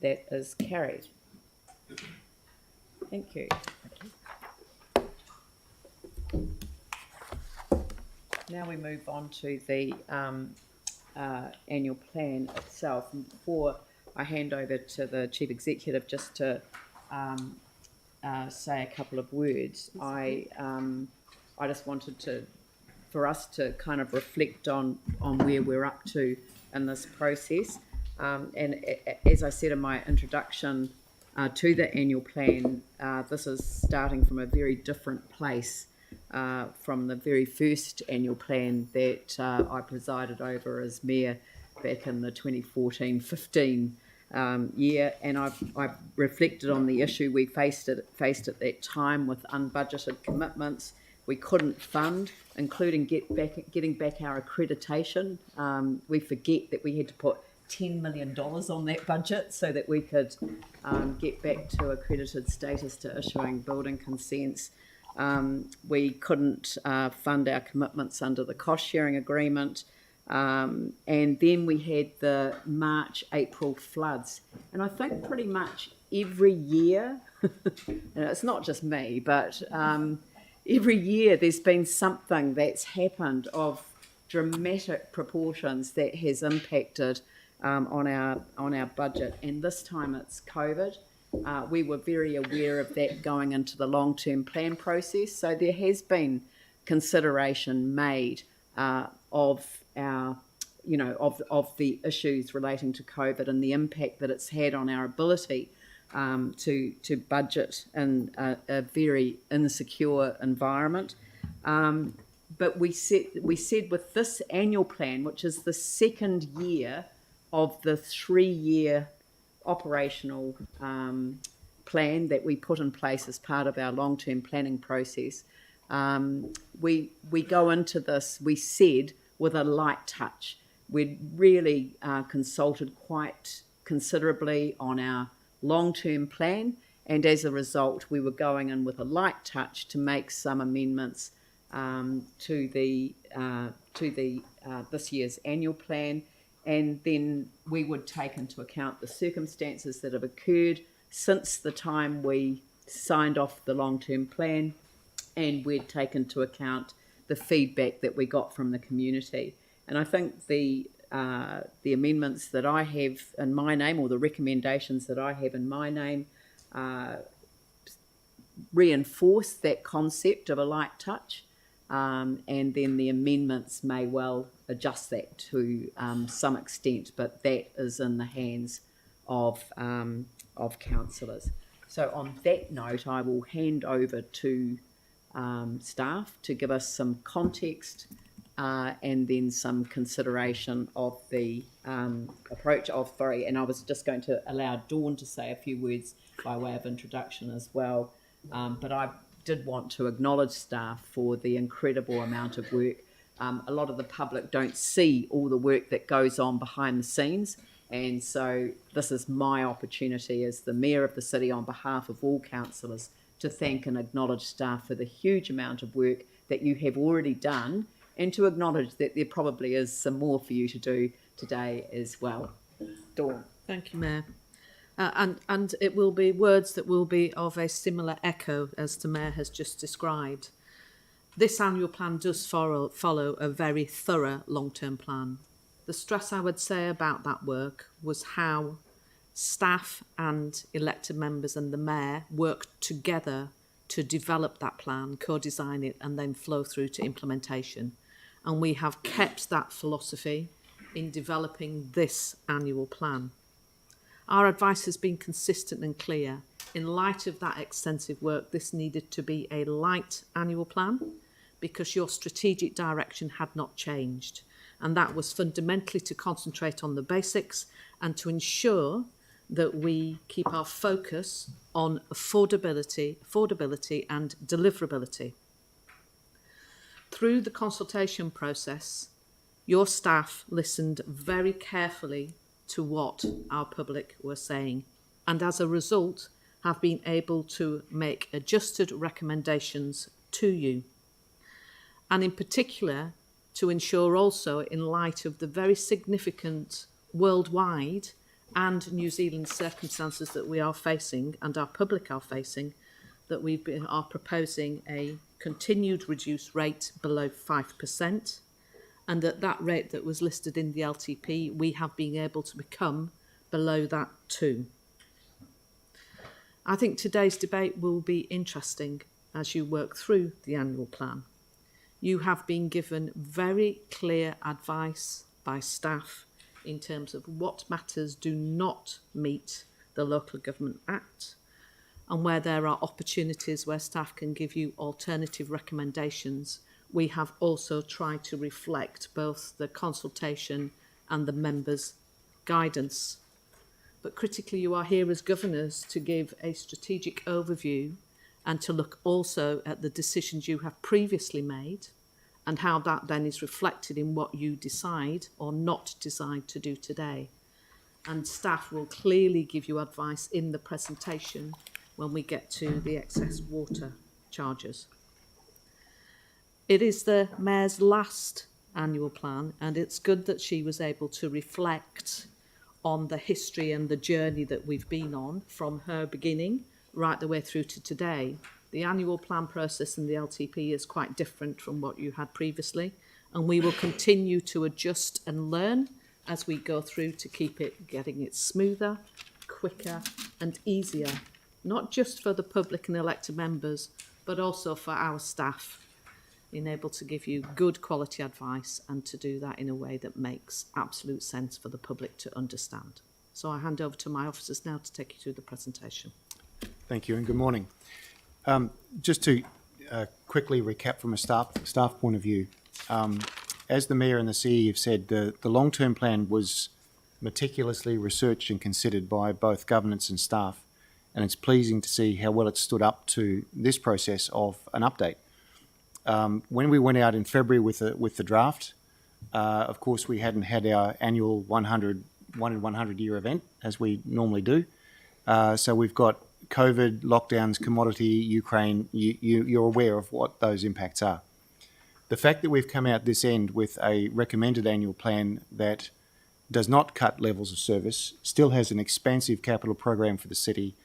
That is carried. Thank you. Now we move on to the annual plan itself. And before I hand over to the Chief Executive, just to say a couple of words, I just wanted for us to kind of reflect on where we're up to in this process. And as I said in my introduction to the annual plan, this is starting from a very different place from the very first annual plan that I presided over as mayor back in the 2014-15 year, and I've reflected on the issue we faced at that time with unbudgeted commitments we couldn't fund, including getting back our accreditation. We forget that we had to put $10 million on that budget so that we could get back to accredited status to issuing building consents. We couldn't fund our commitments under the cost-sharing agreement. And then we had the March-April floods. And I think pretty much every year, and it's not just me, but every year there's been something that's happened of dramatic proportions that has impacted on our budget. And this time it's COVID. We were very aware of that going into the long-term plan process. So there has been consideration made of our, of the issues relating to COVID and the impact that it's had on our ability to budget in a very insecure environment. But we said with this annual plan, which is the second year of the 3-year operational plan that we put in place as part of our long-term planning process, we go into this, we said, with a light touch. We'd really consulted quite considerably on our long-term plan, and as a result we were going in with a light touch to make some amendments to the this year's annual plan, and then we would take into account the circumstances that have occurred since the time we signed off the long-term plan, and we'd take into account the feedback that we got from the community. And I think the amendments that I have in my name, or the recommendations that I have in my name, reinforce that concept of a light touch, and then the amendments may well adjust that to some extent, but that is in the hands of councillors. So on that note, I will hand over to staff to give us some context and then some consideration of the approach of, and I was just going to allow Dawn to say a few words by way of introduction as well, but I did want to acknowledge staff for the incredible amount of work. A lot of the public don't see all the work that goes on behind the scenes, and so this is my opportunity as the Mayor of the City on behalf of all councillors to thank and acknowledge staff for the huge amount of work that you have already done, and to acknowledge that there probably is some more for you to do today as well. Dawn. Thank you, Mayor. And it will be words that will be of a similar echo as the Mayor has just described. This annual plan does follow a very thorough long-term plan. The stress I would say about that work was how staff and elected members and the Mayor worked together to develop that plan, co-design it, and then flow through to implementation. And we have kept that philosophy in developing this annual plan. Our advice has been consistent and clear. In light of that extensive work, this needed to be a light annual plan because your strategic direction had not changed. And that was fundamentally to concentrate on the basics and to ensure that we keep our focus on affordability and deliverability. Through the consultation process, your staff listened very carefully to what our public were saying, and as a result have been able to make adjusted recommendations to you. And in particular, to ensure also, in light of the very significant worldwide and New Zealand's circumstances that we are facing and our public are facing, that are proposing a continued reduced rate below 5%, and at that rate that was listed in the LTP, we have been able to become below that too. I think today's debate will be interesting as you work through the annual plan. You have been given very clear advice by staff in terms of what matters do not meet the Local Government Act, and where there are opportunities where staff can give you alternative recommendations. We have also tried to reflect both the consultation and the members' guidance. But critically, you are here as governors to give a strategic overview and to look also at the decisions you have previously made and how that then is reflected in what you decide or not decide to do today. And staff will clearly give you advice in the presentation when we get to the excess water charges. It is the Mayor's last annual plan, and it's good that she was able to reflect on the history and the journey that we've been on from her beginning right the way through to today. The annual plan process in the LTP is quite different from what you had previously, and we will continue to adjust and learn as we go through to keep it, getting it smoother, quicker and easier, not just for the public and elected members, but also for our staff, being able to give you good quality advice and to do that in a way that makes absolute sense for the public to understand. So I hand over to my officers now to take you through the presentation. Thank you and good morning. Just to quickly recap from a staff point of view, as the Mayor and the CE have said, the long-term plan was meticulously researched and considered by both governance and staff, and it's pleasing to see how well it stood up to this process of an update. When we went out in February with the draft, of course we hadn't had our annual 100 year event as we normally do. So we've got COVID, lockdowns, commodity, Ukraine. You're aware of what those impacts are. The fact that we've come out this end with a recommended annual plan that does not cut levels of service, still has an expansive capital program for the city,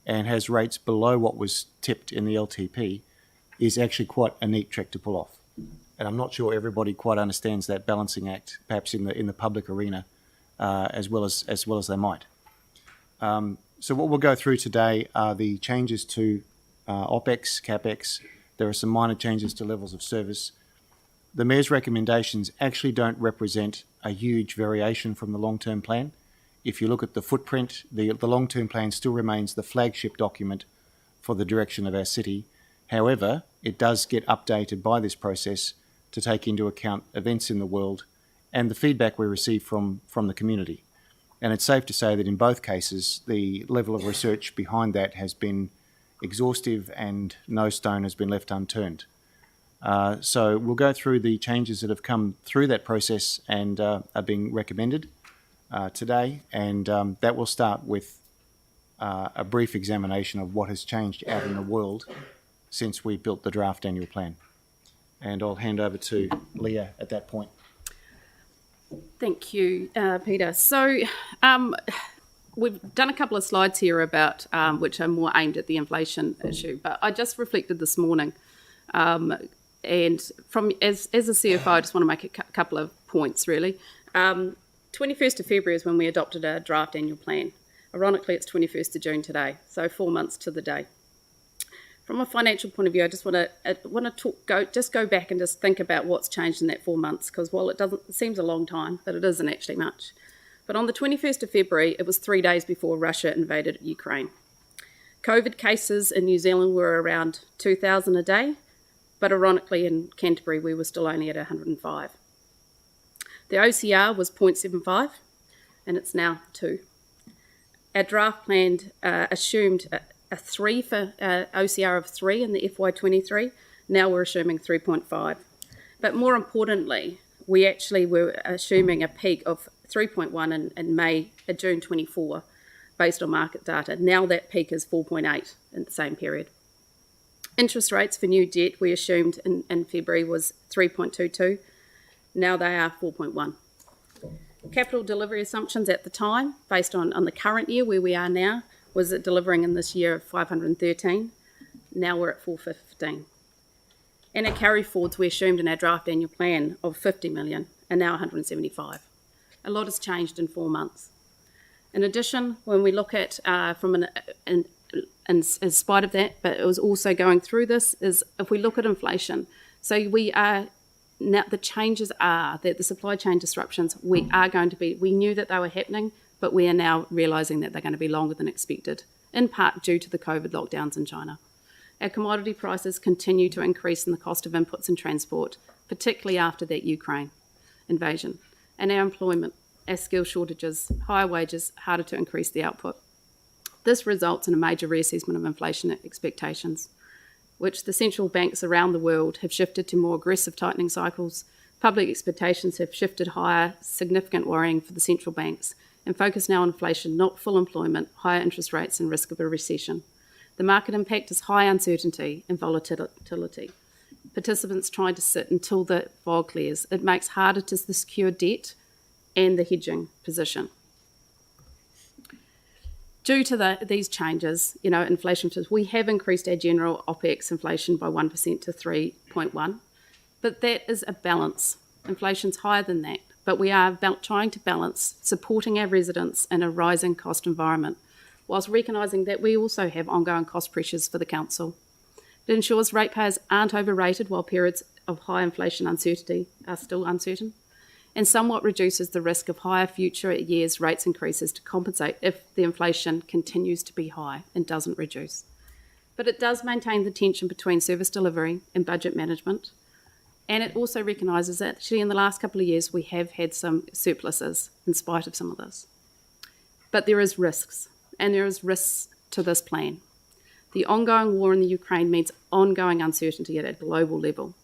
and has rates below what was tipped in the LTP, is actually quite a neat trick to pull off. And I'm not sure everybody quite understands that balancing act, perhaps in the public arena, as well as they might. So what we'll go through today are the changes to OPEX, CAPEX. There are some minor changes to levels of service. The Mayor's recommendations actually don't represent a huge variation from the long-term plan. If you look at the footprint, the long-term plan still remains the flagship document for the direction of our city. However, it does get updated by this process to take into account events in the world and the feedback we receive from the community. And it's safe to say that in both cases, the level of research behind that has been exhaustive and no stone has been left unturned. So we'll go through the changes that have come through that process and are being recommended today, and that will start with a brief examination of what has changed out in the world since we built the draft annual plan. And I'll hand over to Leah at that point. Thank you, Peter. So we've done a couple of slides here about which are more aimed at the inflation issue, but I just reflected this morning, and from as a CFO, I just want to make a couple of points really. 21st of February is when we adopted our draft annual plan. Ironically, it's 21st of June today, so 4 months to the day. From a financial point of view, I just want to go back and just think about what's changed in that 4 months, because while it seems a long time, but it isn't actually much. But on the 21st of February, it was 3 days before Russia invaded Ukraine. COVID cases in New Zealand were around 2,000 a day, but ironically in Canterbury, we were still only at 105. The OCR was 0.75, and it's now 2. Our draft plan assumed a 3 for OCR of 3 in the FY23. Now we're assuming 3.5. But more importantly, we actually were assuming a peak of 3.1 in June 24, based on market data. Now that peak is 4.8 in the same period. Interest rates for new debt we assumed in February was 3.22. Now they are 4.1. Capital delivery assumptions at the time, based on the current year where we are now, was it delivering in this year of 513. Now we're at 415. And our carry forwards we assumed in our draft annual plan of 50 million and now 175. A lot has changed in 4 months. In addition, when we look at in spite of that, but it was also going through this, is if we look at inflation, so we are now, the changes are that the supply chain disruptions, we knew that they were happening, but we are now realising that they're going to be longer than expected, in part due to the COVID lockdowns in China. Our commodity prices continue to increase in the cost of inputs and transport, particularly after that Ukraine invasion. And our employment, our skill shortages, higher wages, harder to increase the output. This results in a major reassessment of inflation expectations, which the central banks around the world have shifted to more aggressive tightening cycles. Public expectations have shifted higher, significant worrying for the central banks, and focus now on inflation, not full employment, higher interest rates and risk of a recession. The market impact is high uncertainty and volatility. Participants trying to sit until the fog clears. It makes harder to secure debt and the hedging position. Due to these changes, inflation, we have increased our general OPEX inflation by 1% to 3.1%, but that is a balance. Inflation's higher than that, but we are trying to balance supporting our residents in a rising cost environment, whilst recognising that we also have ongoing cost pressures for the council. It ensures ratepayers aren't overrated while periods of high inflation uncertainty are still uncertain, and somewhat reduces the risk of higher future years' rates increases to compensate if the inflation continues to be high and doesn't reduce. But it does maintain the tension between service delivery and budget management, and it also recognises that actually in the last couple of years we have had some surpluses in spite of some of this. But there is risks, and there is risks to this plan. The ongoing war in the Ukraine means ongoing uncertainty at a global level.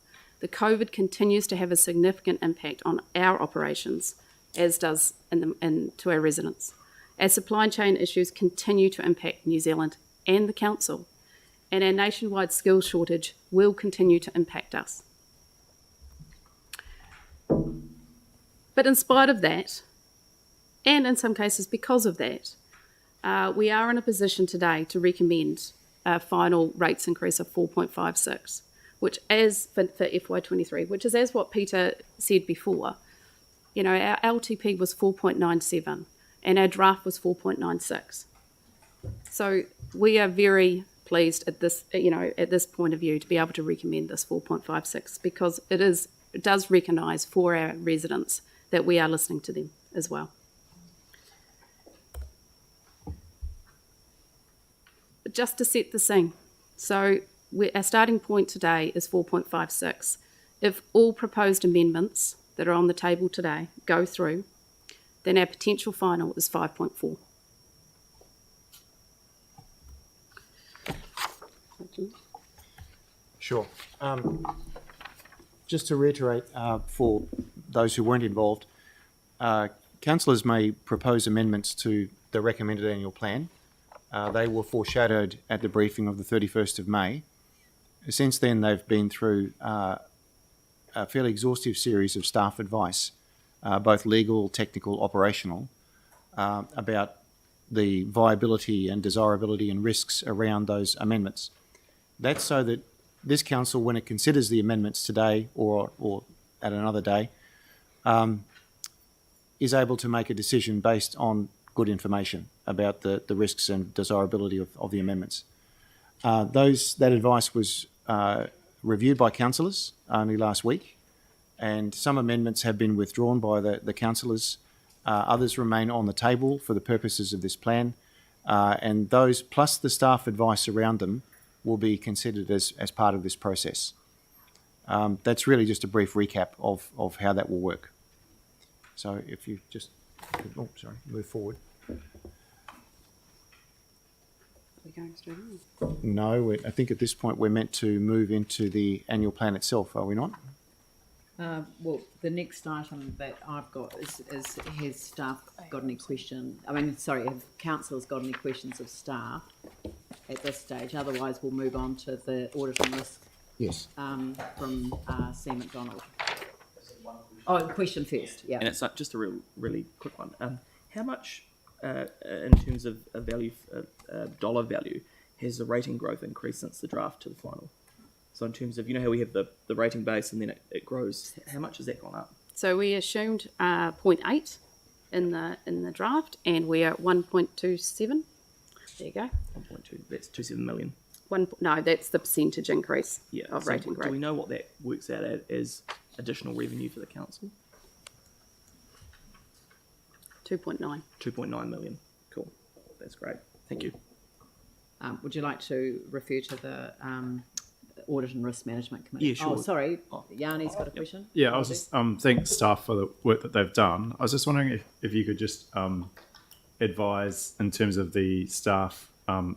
The COVID continues to have a significant impact on our operations, as does to our residents. Our supply chain issues continue to impact New Zealand and the council, and our nationwide skills shortage will continue to impact us. But in spite of that, and in some cases because of that, we are in a position today to recommend a final rates increase of 4.56%. Which as for FY23, which is as what Peter said before, our LTP was 4.97 and our draft was 4.96. So we are very pleased at this, at this point of view to be able to recommend this 4.56 because it does recognise for our residents that we are listening to them as well. But just to set the scene, so our starting point today is 4.56. If all proposed amendments that are on the table today go through, then our potential final is 5.4. Sure. Just to reiterate for those who weren't involved, councillors may propose amendments to the recommended annual plan. They were foreshadowed at the briefing of the 31st of May. Since then, they've been through a fairly exhaustive series of staff advice, both legal, technical, operational, about the viability and desirability and risks around those amendments. That's so that this council, when it considers the amendments today or at another day, is able to make a decision based on good information about the risks and desirability of the amendments. That advice was reviewed by councillors only last week, and some amendments have been withdrawn by the councillors. Others remain on the table for the purposes of this plan, and those plus the staff advice around them will be considered as part of this process. That's really just a brief recap of how that will work. So if you just move forward. Going straight on? No, I think at this point we're meant to move into the annual plan itself, are we not? Well, the next item that I've got is has staff got any questions? Have councillors got any questions of staff at this stage? Otherwise, we'll move on to the audit and risk. Yes. From Sam McDonald. Oh, the question first, yeah. And it's just a really quick one. How much, in terms of a value, dollar value, has the rating growth increased since the draft to the final? So in terms of, you know how we have the rating base and then it grows, how much has that gone up? So we assumed 0.8 in the draft, and we are at 1.27. There you go. 1.2, that's 27 million. No, that's the percentage increase of So rating do grade. we know what that works out as additional revenue for the council? 2.9. 2.9 million. Cool. That's great. Thank you. Would you like to refer to the Audit and Risk Management Committee? Yeah, sure. Oh, sorry, Yanni's got a question. Yeah, I was just thank staff for the work that they've done. I was just wondering if you could just advise in terms of the staff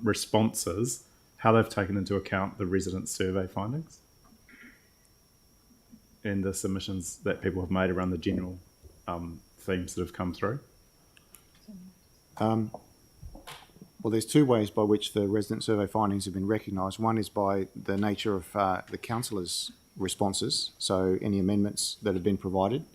responses, how they've taken into account the resident survey findings and the submissions that people have made around the general themes that have come through. Well, there's two ways by which the resident survey findings have been recognised. One is by the nature of the councillors' responses, so any amendments that have been provided.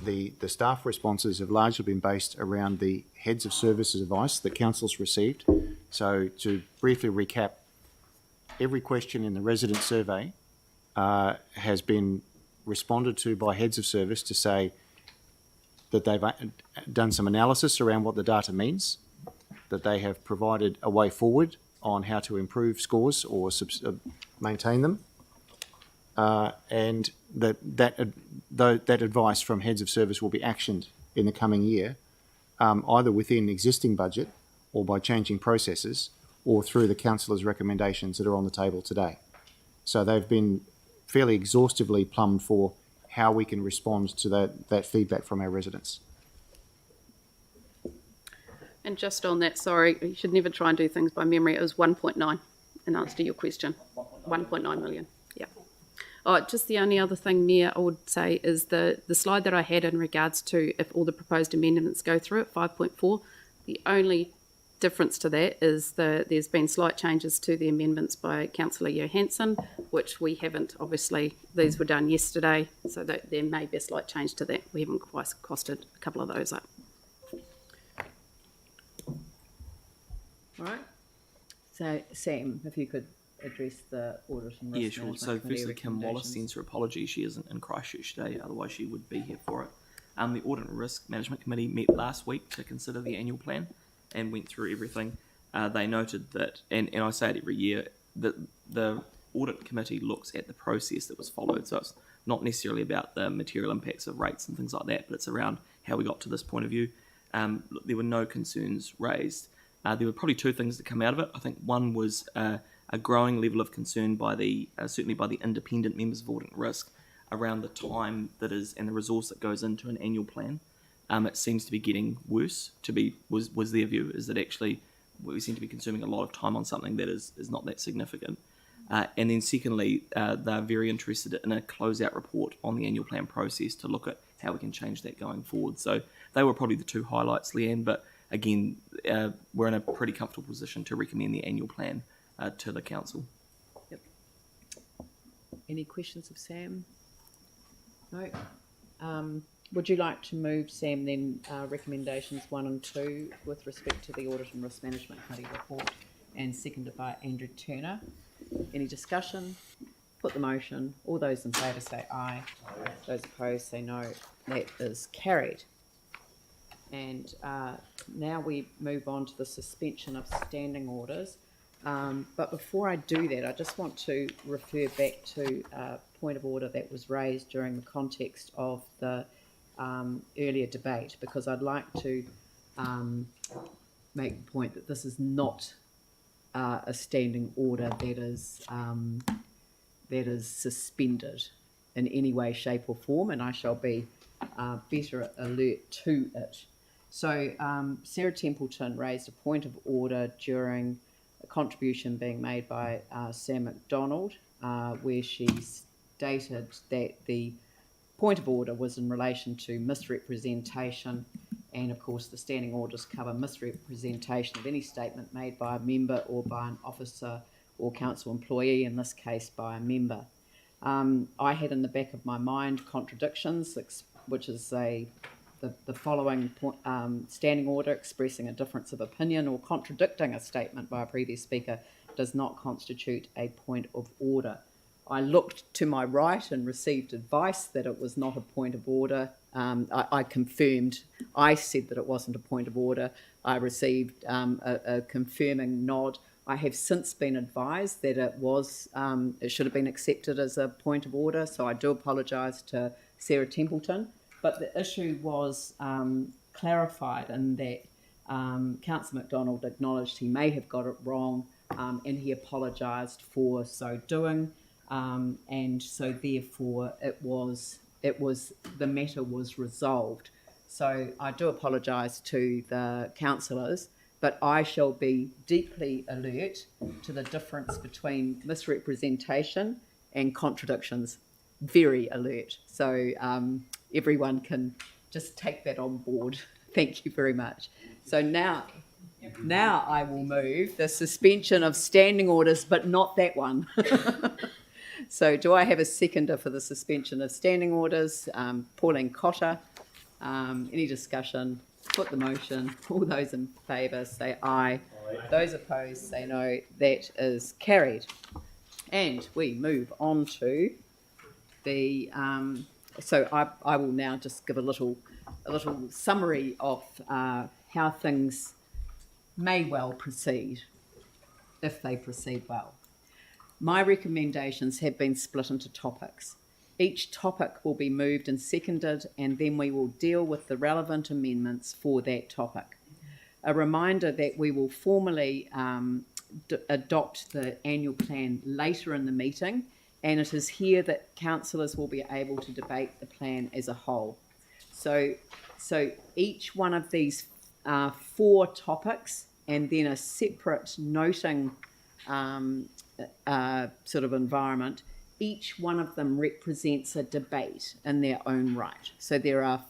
The staff responses have largely been based around the heads of services advice that councils received. So to briefly recap, every question in the resident survey has been responded to by heads of service to say that they've done some analysis around what the data means, that they have provided a way forward on how to improve scores or maintain them, and that advice from heads of service will be actioned in the coming year, either within existing budget or by changing processes or through the councillors' recommendations that are on the table today. So they've been fairly exhaustively plumbed for how we can respond to that feedback from our residents. And just on that, sorry, you should never try and do things by memory. It was 1.9 in answer to your question. 1.9 million, yeah. Oh, just the only other thing, Mayor, I would say is the slide that I had in regards to if all the proposed amendments go through at 5.4, the only difference to that is there's been slight changes to the amendments by Councillor Johansson, which we haven't, obviously, these were done yesterday, so that there may be a slight change to that. We haven't quite costed a couple of those up. All right. So, Sam, if you could address the Audit and Risk Yeah, sure. Management So Committee firstly, Kim Wallace recommendations. sends her apology. She isn't in Christchurch today, otherwise she would be here for it. The Audit and Risk Management Committee met last week to consider the annual plan and went through everything. They noted that, and I say it every year, that the Audit Committee looks at the process that was followed. So it's not necessarily about the material impacts of rates and things like that, but it's around how we got to this point of view. There were no concerns raised. There were probably two things that come out of it. I think one was a growing level of concern by certainly by the independent members of Audit and Risk around the time that is and the resource that goes into an annual plan. It seems to be getting worse. Was their view is that actually we seem to be consuming a lot of time on something that is not that significant. And then secondly, they're very interested in a closeout report on the annual plan process to look at how we can change that going forward. So they were probably the two highlights, Leanne, but again, we're in a pretty comfortable position to recommend the annual plan to the council. Yep. Any questions of Sam? No. Would you like to move, Sam, then recommendations 1 and 2 with respect to the Audit and Risk Management Committee report, and seconded by Andrew Turner? Any discussion? Put the motion. All those in favour say aye. Those opposed say no. That is carried. And now we move on to the suspension of standing orders. But before I do that, I just want to refer back to a point of order that was raised during the context of the earlier debate, because I'd like to make the point that this is not a standing order that is suspended in any way, shape or form, and I shall be better alert to it. So Sarah Templeton raised a point of order during a contribution being made by Sam McDonald, where she stated that the point of order was in relation to misrepresentation, and of course the standing orders cover misrepresentation of any statement made by a member or by an officer or council employee, in this case by a member. I had in the back of my mind contradictions, which is the following standing order expressing a difference of opinion or contradicting a statement by a previous speaker does not constitute a point of order. I looked to my right and received advice that it was not a point of order. I confirmed, I said that it wasn't a point of order. I received a confirming nod. I have since been advised that it should have been accepted as a point of order, so I do apologise to Sarah Templeton. But the issue was clarified in that Councillor McDonald acknowledged he may have got it wrong, and he apologised for so doing, and so therefore the matter was resolved. So I do apologise to the councillors, but I shall be deeply alert to the difference between misrepresentation and contradictions. Very alert. So everyone can just take that on board. Thank you very much. So now I will move the suspension of standing orders, but not that one. So do I have a seconder for the suspension of standing orders? Pauline Cotter. Any discussion? Put the motion. All those in favour say aye. Those opposed say no. That is carried. And we move on to the. So I will now just give a little summary of how things may well proceed, if they proceed well. My recommendations have been split into topics. Each topic will be moved and seconded, and then we will deal with the relevant amendments for that topic. A reminder that we will formally adopt the annual plan later in the meeting, and it is here that councillors will be able to debate the plan as a whole. So each one of these 4 topics, and then a separate noting sort of environment, each one of them represents a debate in their own right. So there are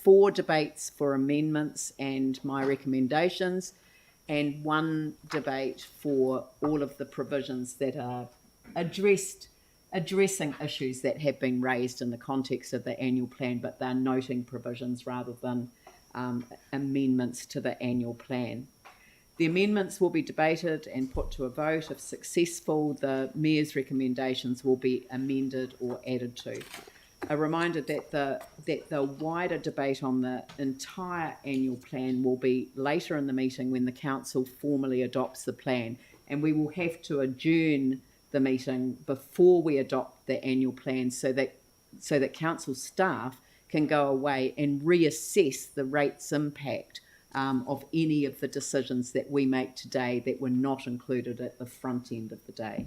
4 debates for amendments and my recommendations, and 1 debate for all of the provisions that are addressing issues that have been raised in the context of the annual plan, but they're noting provisions rather than amendments to the annual plan. The amendments will be debated and put to a vote. If successful, the Mayor's recommendations will be amended or added to. A reminder that the wider debate on the entire annual plan will be later in the meeting when the council formally adopts the plan, and we will have to adjourn the meeting before we adopt the annual plan so that council staff can go away and reassess the rates impact of any of the decisions that we make today that were not included at the front end of the day.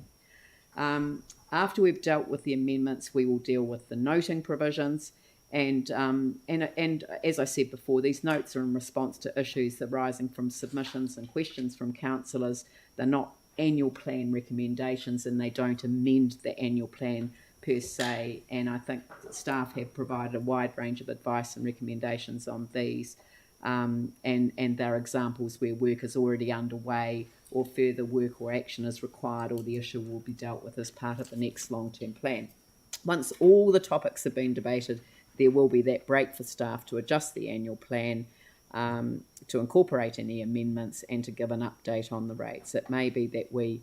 After we've dealt with the amendments, we will deal with the noting provisions, and as I said before, these notes are in response to issues arising from submissions and questions from councillors. They're not annual plan recommendations, and they don't amend the annual plan per se, and I think staff have provided a wide range of advice and recommendations on these. And there are examples where work is already underway or further work or action is required, or the issue will be dealt with as part of the next long-term plan. Once all the topics have been debated, there will be that break for staff to adjust the annual plan, to incorporate any amendments and to give an update on the rates. It may be that we,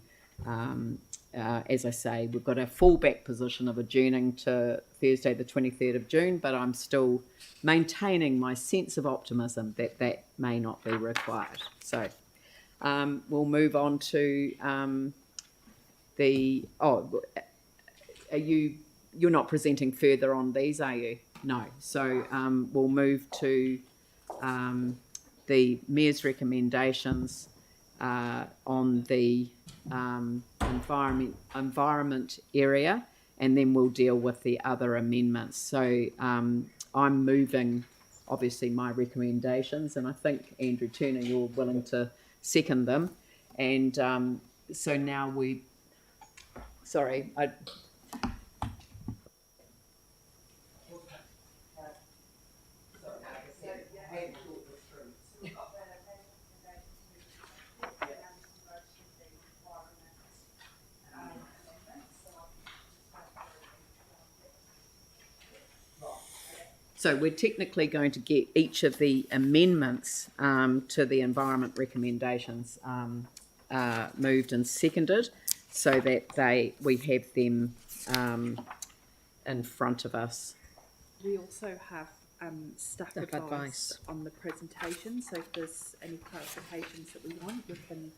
as I say, we've got a fallback position of adjourning to Thursday the 23rd of June, but I'm still maintaining my sense of optimism that that may not be required. So we'll move on to you're not presenting further on these, are you? No. So we'll move to the Mayor's recommendations on the environment area, and then we'll deal with the other amendments. So I'm moving, obviously, my recommendations, and I think, Andrew Turner, you're willing to second them. And so now So we're technically going to get each of the amendments to the environment recommendations moved and seconded, so that we have them in front of us. We also have staff Staff advice advice. on the presentation, so if there's any clarifications that we want, we can.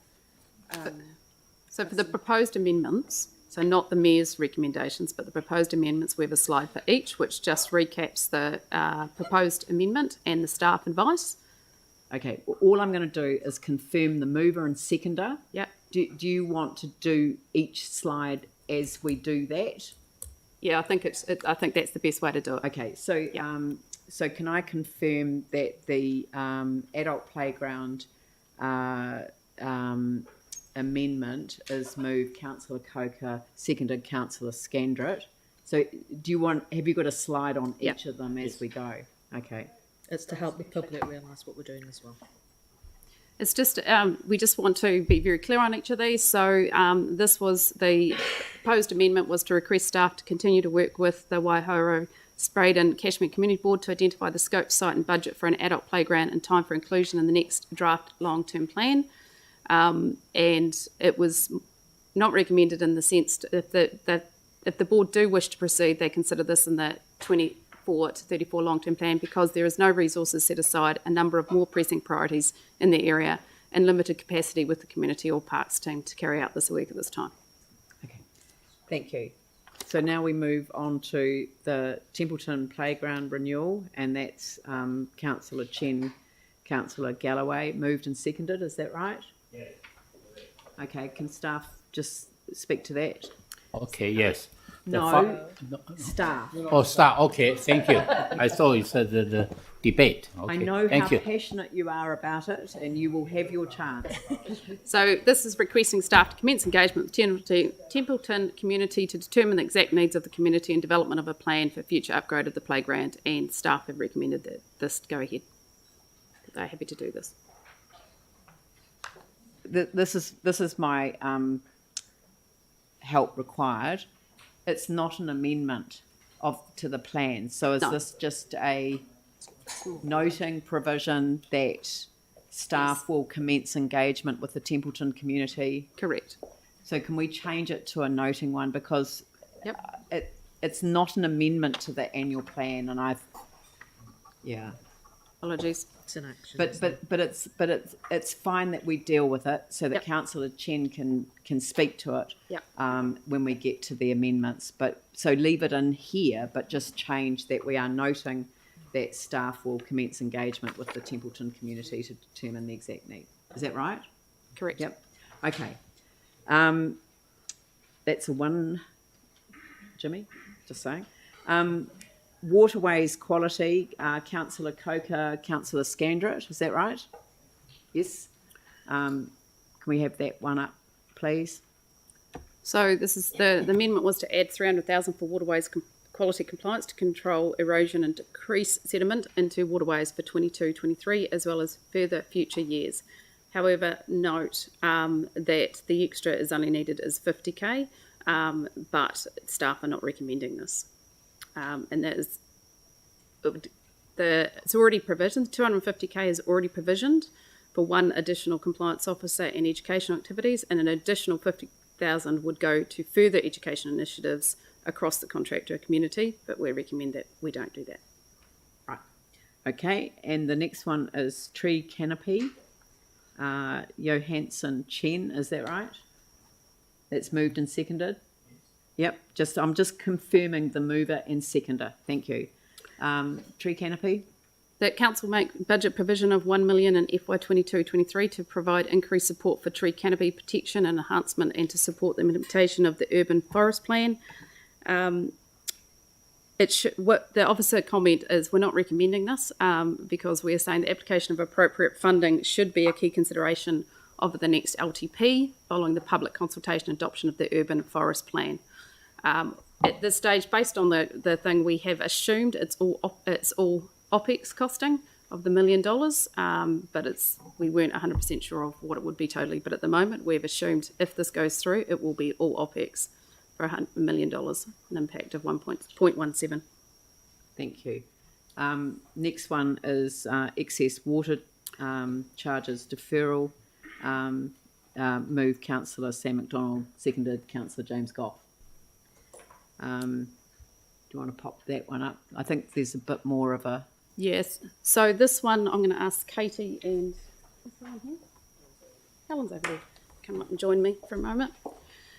So for the proposed amendments, so not the Mayor's recommendations, but the proposed amendments, we have a slide for each, which just recaps the proposed amendment and the staff advice. Okay, all I'm going to do is confirm the mover and seconder. Yep. Do you want to do each slide as we do that? Yeah, I think I think that's the best way to do it. Okay, so so can I confirm that the adult playground amendment is moved Councillor Coker, seconded Councillor Scandrett. So have you got a slide on each of them as we go? Okay. It's to help the public realise what we're doing as well. It's just, we just want to be very clear on each of these. So this was the proposed amendment was to request staff to continue to work with the Waihoro Spraden Cashmere Community Board to identify the scope, site and budget for an adult playground in time for inclusion in the next draft long-term plan. And it was not recommended in the sense if the board do wish to proceed, they consider this in the 24 to 34 long-term plan, because there is no resources set aside, a number of more pressing priorities in the area, and limited capacity with the community or parks team to carry out this work at this time. Okay, thank you. So now we move on to the Templeton Playground renewal, and that's Councillor Chen, Councillor Galloway, moved and seconded, is that right? Yeah. Okay, can staff just speak to that? Okay, yes. Staff. Oh, staff. Okay, thank you. I thought you said the debate. Okay, I know thank how you. passionate you are about it, and you will have your chance. So this is requesting staff to commence engagement with Templeton community to determine the exact needs of the community and development of a plan for future upgrade of the playground, and staff have recommended that this go ahead. They're happy to do this. This is my help required. It's not an amendment to the plan. So is this just a noting provision that staff will commence engagement with the Templeton community? Correct. So can we change it to a noting one, because it's not an amendment to the annual plan, and Apologies. It's an action. But it's fine that we deal with it, so that Yep. Councillor Chen can speak to it Yep. when we get to the amendments. But so leave it in here, but just change that we are noting that staff will commence engagement with the Templeton community to determine the exact need. Is that right? Correct. Yep. Okay. That's a one, Jimmy, just saying. Waterways quality, Councillor Coker, Councillor Scandrett, is that right? Yes. Can we have that one up, please? So this is the amendment was to add 300,000 for waterways quality compliance to control erosion and decrease sediment into waterways for 22-23, as well as further future years. However, note that the extra is only needed as 50k, but staff are not recommending this. And that is it's already provisioned. 250k is already provisioned for one additional compliance officer and educational activities, and an additional 50,000 would go to further education initiatives across the contractor community, but we recommend that we don't do that. Right. Okay, and the next one is tree canopy. Johansson Chen, is that right? That's moved and seconded? Yep, I'm just confirming the mover and seconder. Thank you. Tree canopy? That council make budget provision of 1 million in FY 22-23 to provide increased support for tree canopy protection and enhancement, and to support the implementation of the urban forest plan. What the officer comment is, we're not recommending this because we're saying the application of appropriate funding should be a key consideration of the next LTP following the public consultation and adoption of the urban forest plan. At this stage, based on the thing, we have assumed it's all OPEX costing of the $1 million, but we weren't 100% sure of what it would be totally. But at the moment, we've assumed if this goes through, it will be all OPEX for $1 million, an impact of 1.17. Thank you. Next one is excess water charges deferral. Move Councillor Sam McDonald, seconded Councillor James Goff. Do you want to pop that one up? I think there's a bit more of a... Yes. So this one, I'm going to ask Katie and... Is there one here? Helen's over there. Come up and join me for a moment.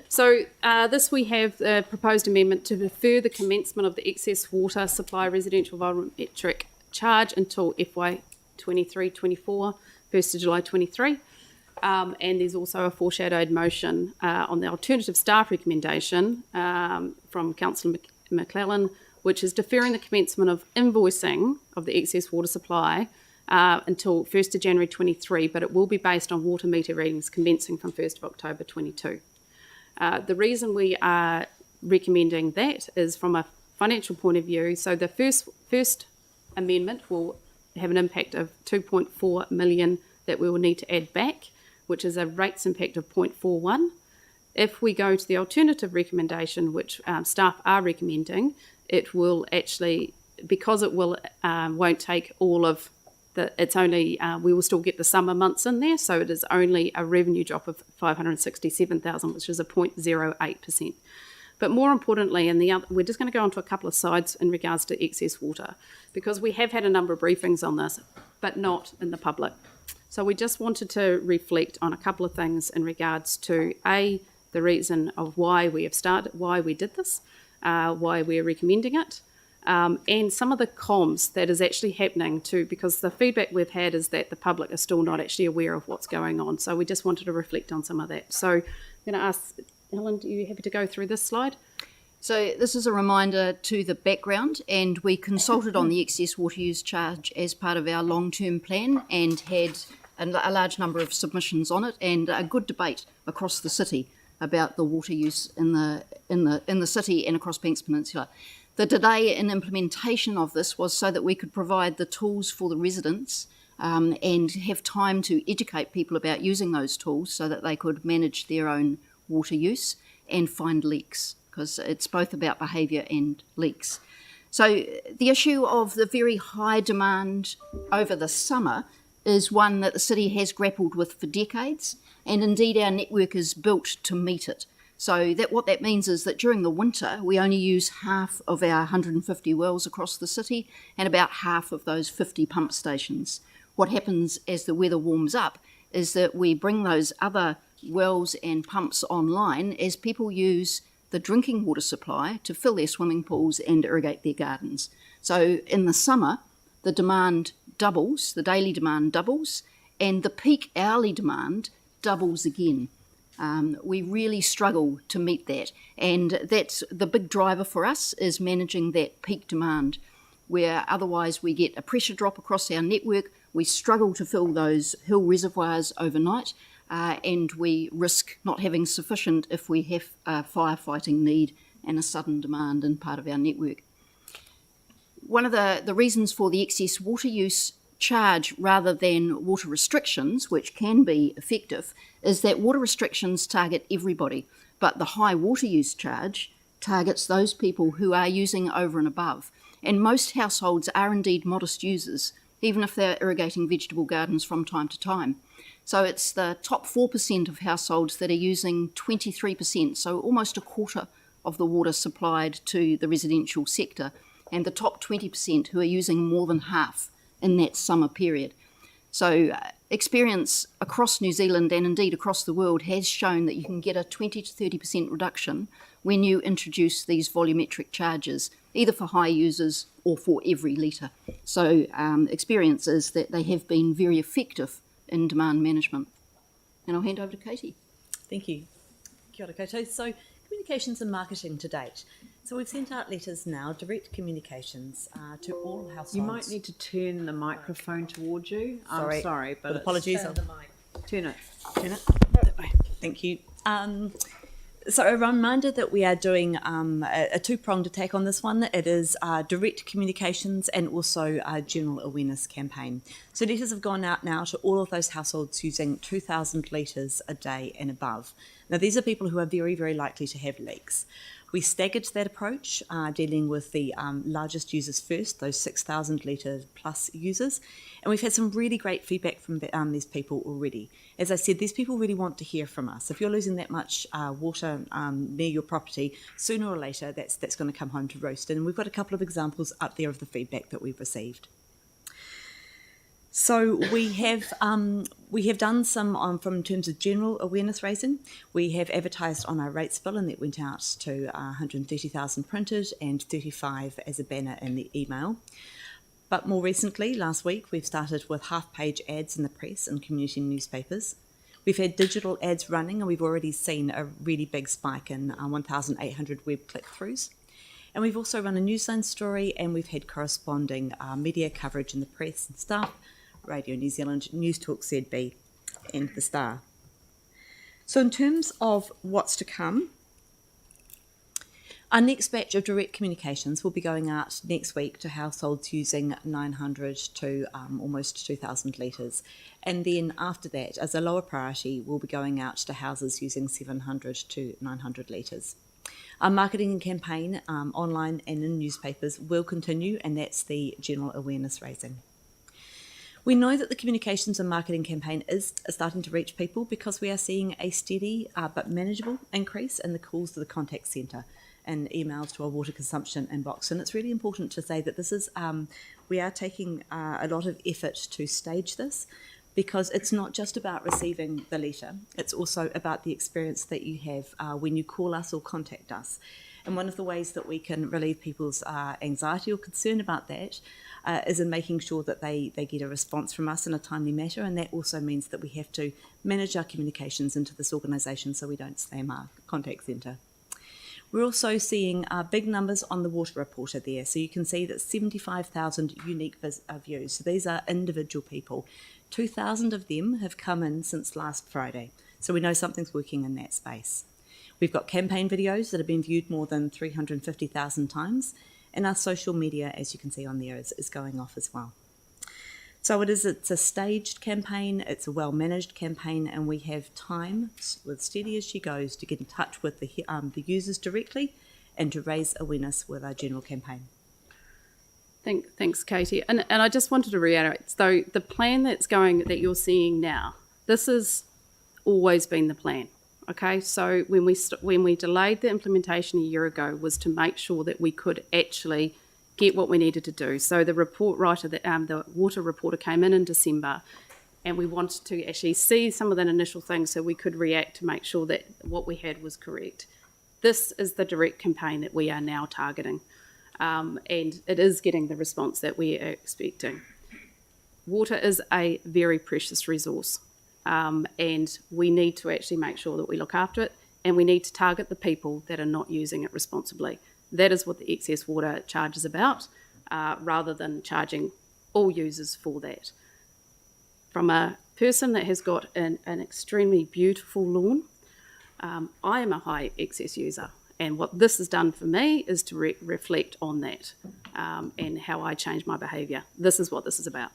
So this we have a proposed amendment to defer the commencement of the excess water supply residential volumetric charge until FY 23-24, 1st of July 23. And there's also a foreshadowed motion on the alternative staff recommendation from Councillor McClellan, which is deferring the commencement of invoicing of the excess water supply until 1st of January 23, but it will be based on water meter readings commencing from 1st of October 22. The reason we are recommending that is from a financial point of view. So the first amendment will have an impact of 2.4 million that we will need to add back, which is a rates impact of 0.41. If we go to the alternative recommendation, which staff are recommending, it will actually, because it will won't take all of the, it's only, we will still get the summer months in there, so it is only a revenue drop of 567,000, which is a 0.08%. But more importantly, we're just going to go on to a couple of sides in regards to excess water, because we have had a number of briefings on this, but not in the public. So we just wanted to reflect on a couple of things in regards to the reason of why we have started, why we did this, why we're recommending it, and some of the comms that is actually happening too, because the feedback we've had is that the public are still not actually aware of what's going on. So we just wanted to reflect on some of that. So I'm going to ask Helen, are you happy to go through this slide? So this is a reminder to the background, and we consulted on the excess water use charge as part of our long-term plan and had a large number of submissions on it and a good debate across the city about the water use in the city and across Banks Peninsula. The delay in implementation of this was so that we could provide the tools for the residents and have time to educate people about using those tools so that they could manage their own water use and find leaks, because it's both about behaviour and leaks. So the issue of the very high demand over the summer is one that the city has grappled with for decades, and indeed our network is built to meet it. So what that means is that during the winter we only use half of our 150 wells across the city and about half of those 50 pump stations. What happens as the weather warms up is that we bring those other wells and pumps online as people use the drinking water supply to fill their swimming pools and irrigate their gardens. So in the summer, the demand doubles, the daily demand doubles, and the peak hourly demand doubles again. We really struggle to meet that, and that's the big driver for us, is managing that peak demand, where otherwise we get a pressure drop across our network, we struggle to fill those hill reservoirs overnight, and we risk not having sufficient if we have a firefighting need and a sudden demand in part of our network. One of the reasons for the excess water use charge rather than water restrictions, which can be effective, is that water restrictions target everybody, but the high water use charge targets those people who are using over and above. And most households are indeed modest users, even if they're irrigating vegetable gardens from time to time. So it's the top 4% of households that are using 23%, so almost a quarter of the water supplied to the residential sector, and the top 20% who are using more than half in that summer period. So experience across New Zealand and indeed across the world has shown that you can get a 20 to 30% reduction when you introduce these volumetric charges, either for high users or for every litre. So experience is that they have been very effective in demand management. And I'll hand over to Katie. Thank you. Kia ora koutou. So communications and marketing to date. So we've sent out letters now, direct communications to all households. You might need to turn the microphone towards you. Sorry. I'm sorry, but apologies. Turn it. Turn it that way. Thank you. So a reminder that we are doing a two-pronged attack on this one. It is direct communications and also a general awareness campaign. So letters have gone out now to all of those households using 2,000 litres a day and above. Now these are people who are very, very likely to have leaks. We staggered that approach, dealing with the largest users first, those 6,000 litre plus users. And we've had some really great feedback from these people already. As I said, these people really want to hear from us. If you're losing that much water near your property, sooner or later that's going to come home to roost. And we've got a couple of examples up there of the feedback that we've received. So we have done some from in terms of general awareness raising. We have advertised on our rates bill, and that went out to 130,000 printed and 35 as a banner in the email. But more recently, last week, we've started with half-page ads in the press and community newspapers. We've had digital ads running, and we've already seen a really big spike in 1,800 web click-throughs. And we've also run a Newsline story, and we've had corresponding media coverage in the press and stuff, Radio New Zealand, News Talk ZB, and The Star. So in terms of what's to come, our next batch of direct communications will be going out next week to households using 900 to almost 2,000 litres. And then after that, as a lower priority, we'll be going out to houses using 700 to 900 litres. Our marketing campaign online and in newspapers will continue, and that's the general awareness raising. We know that the communications and marketing campaign is starting to reach people because we are seeing a steady but manageable increase in the calls to the contact centre and emails to our water consumption inbox. And it's really important to say that this is, we are taking a lot of effort to stage this, because it's not just about receiving the letter, it's also about the experience that you have when you call us or contact us. And one of the ways that we can relieve people's anxiety or concern about that is in making sure that they get a response from us in a timely manner, and that also means that we have to manage our communications into this organisation so we don't slam our contact centre. We're also seeing big numbers on the water reporter there, so you can see that 75,000 unique views. So these are individual people. 2,000 of them have come in since last Friday, so we know something's working in that space. We've got campaign videos that have been viewed more than 350,000 times, and our social media, as you can see on there, is going off as well. So it's a staged campaign, it's a well-managed campaign, and we have time, with steady as she goes, to get in touch with the users directly and to raise awareness with our general campaign. Thanks, Katie. And I just wanted to reiterate, so the plan that you're seeing now, this has always been the plan. Okay, so when we delayed the implementation a year ago was to make sure that we could actually get what we needed to do. So the report writer, the water reporter came in December, and we wanted to actually see some of that initial things so we could react to make sure that what we had was correct. This is the direct campaign that we are now targeting, and it is getting the response that we are expecting. Water is a very precious resource. And we need to actually make sure that we look after it, and we need to target the people that are not using it responsibly. That is what the excess water charge is about, rather than charging all users for that. From a person that has got an extremely beautiful lawn, I am a high excess user, and what this has done for me is to reflect on that and how I change my behaviour. This is what this is about.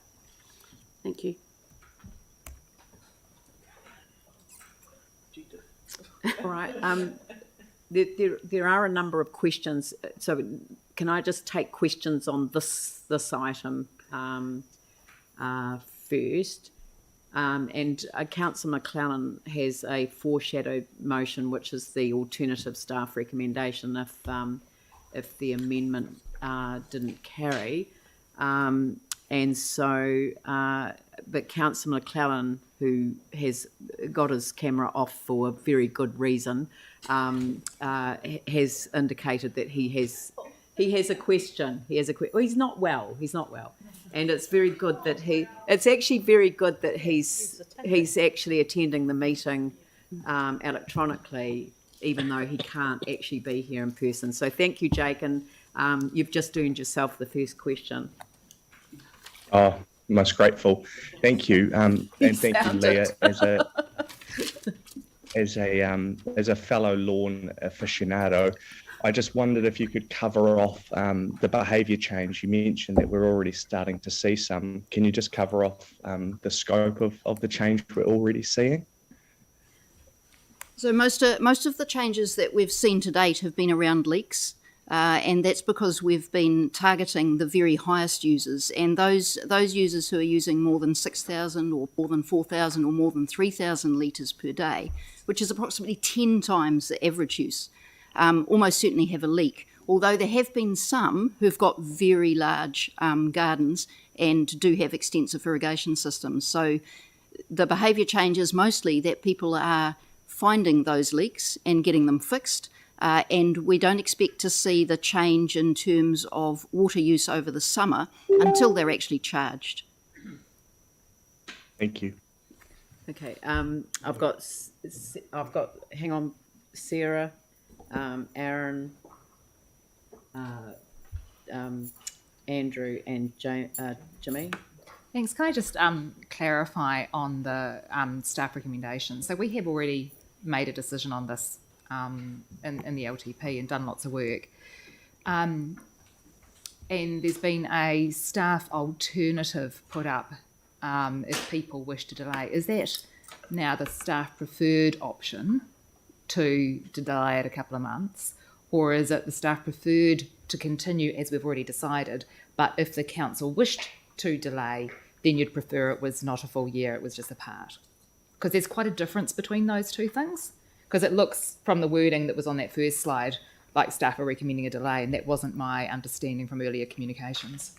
Thank you. All right. There are a number of questions. So can I just take questions on this item first? And Councillor McClellan has a foreshadowed motion, which is the alternative staff recommendation if the amendment didn't carry. And so, but Councillor McClellan, who has got his camera off for a very good reason, has indicated that he has a question. Well, he's not well. And it's very good that it's actually very good that he's actually attending the meeting electronically, even though he can't actually be here in person. So thank you, Jake, and you've just earned yourself the first question. Oh, most grateful. Thank you, and thank you, Leah, as a fellow lawn aficionado. I just wondered if you could cover off the behaviour change. You mentioned that we're already starting to see some. Can you just cover off the scope of the change we're already seeing? So most of the changes that we've seen to date have been around leaks, and that's because we've been targeting the very highest users, and those users who are using more than 6,000 or more than 4,000 or more than 3,000 litres per day, which is approximately 10 times the average use, almost certainly have a leak. Although there have been some who've got very large gardens and do have extensive irrigation systems. So the behaviour change is mostly that people are finding those leaks and getting them fixed, and we don't expect to see the change in terms of water use over the summer until they're actually charged. Thank you. Okay, I've got, hang on, Sarah, Aaron, Andrew and Jimmy. Thanks. Can I just clarify on the staff recommendations? So we have already made a decision on this in the LTP and done lots of work. And there's been a staff alternative put up if people wish to delay. Is that now the staff preferred option to delay it a couple of months? Or is it the staff preferred to continue as we've already decided, but if the council wished to delay, then you'd prefer it was not a full year, it was just a part? Because there's quite a difference between those two things. Because it looks from the wording that was on that first slide like staff are recommending a delay, and that wasn't my understanding from earlier communications.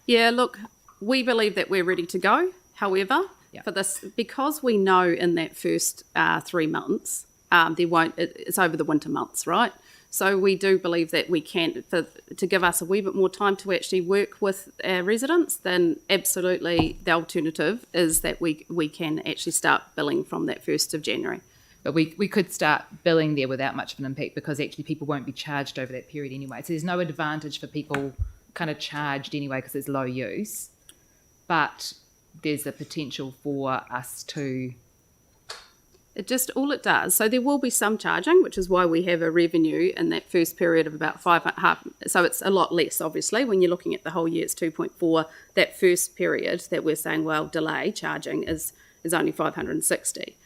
Yeah, look, we believe that we're ready to go. However, for this, because we know in that first 3 months, it's over the winter months, right? So we do believe that we can, to give us a wee bit more time to actually work with our residents, then absolutely the alternative is that we can actually start billing from that 1st of January. But we could start billing there without much of an impact because actually people won't be charged over that period anyway. So there's no advantage for people kind of charged anyway because there's low use. But there's a potential for us to... All it does, so there will be some charging, which is why we have a revenue in that first period of about 5.5. So it's a lot less, obviously. When you're looking at the whole year, it's 2.4. That first period that we're saying, well, delay charging is only 560.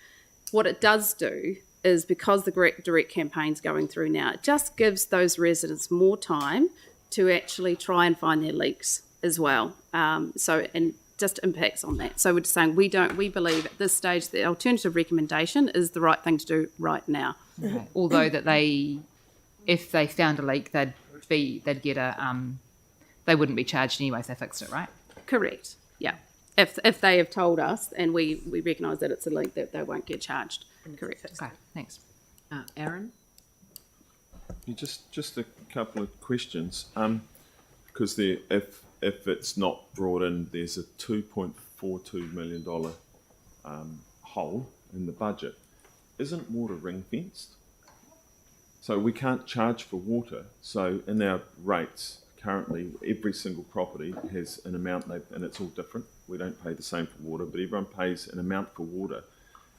What it does do is, because the direct campaign's going through now, it just gives those residents more time to actually try and find their leaks as well. And just impacts on that. So we're just saying we believe at this stage the alternative recommendation is the right thing to do right now. Okay. Although that if they found a leak, they'd get they wouldn't be charged anyway if they fixed it, right? Correct. Yeah. If they have told us and we recognise that it's a leak, that they won't get charged. Correct. Okay. Thanks. Aaron? Yeah, just a couple of questions. Because if it's not brought in, there's a $2.42 million hole in the budget. Isn't water ring fenced? So we can't charge for water. So in our rates currently, every single property has an amount, and it's all different. We don't pay the same for water, but everyone pays an amount for water.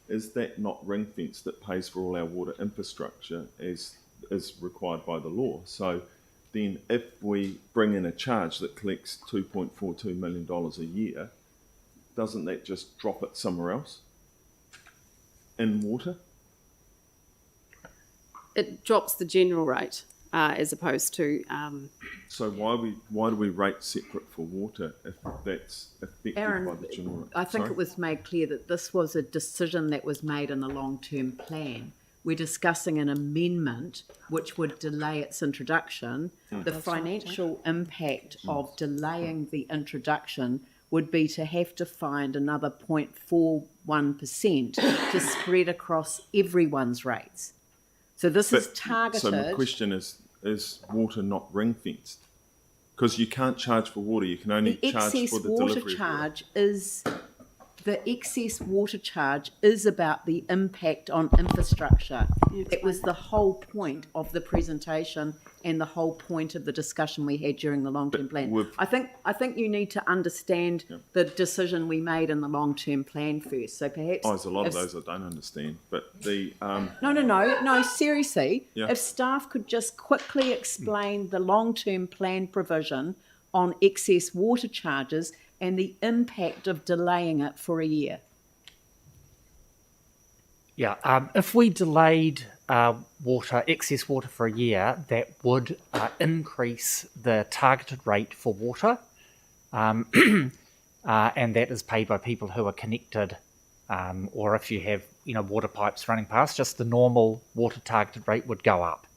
Is that not ring fenced that pays for all our water infrastructure as is required by the law? So then if we bring in a charge that collects $2.42 million a year, doesn't that just drop it somewhere else in water? It drops the general rate as opposed to... So why do we rate separate for water if that's affected Aaron, by the general rate? I think it was made clear that this was a decision that was made in the long-term plan. We're discussing an amendment which would delay its introduction. The financial impact of delaying the introduction would be to have to find another 0.41% to spread across everyone's rates. So this is targeted. So my question is water not ring fenced? Because you can't charge for water, you can only charge for the delivery of water. The excess water charge is about the impact on infrastructure. It was the whole point of the presentation and the whole point of the discussion we had during the long-term plan. I think you need to understand the decision we made in the long-term plan first. So perhaps there's a lot of those I don't understand. But the No, seriously. Yeah. If staff could just quickly explain the long-term plan provision on excess water charges and the impact of delaying it for a year. Yeah, if we delayed excess water for a year, that would increase the targeted rate for water, and that is paid by people who are connected, or if you have water pipes running past, just the normal water targeted rate would go up.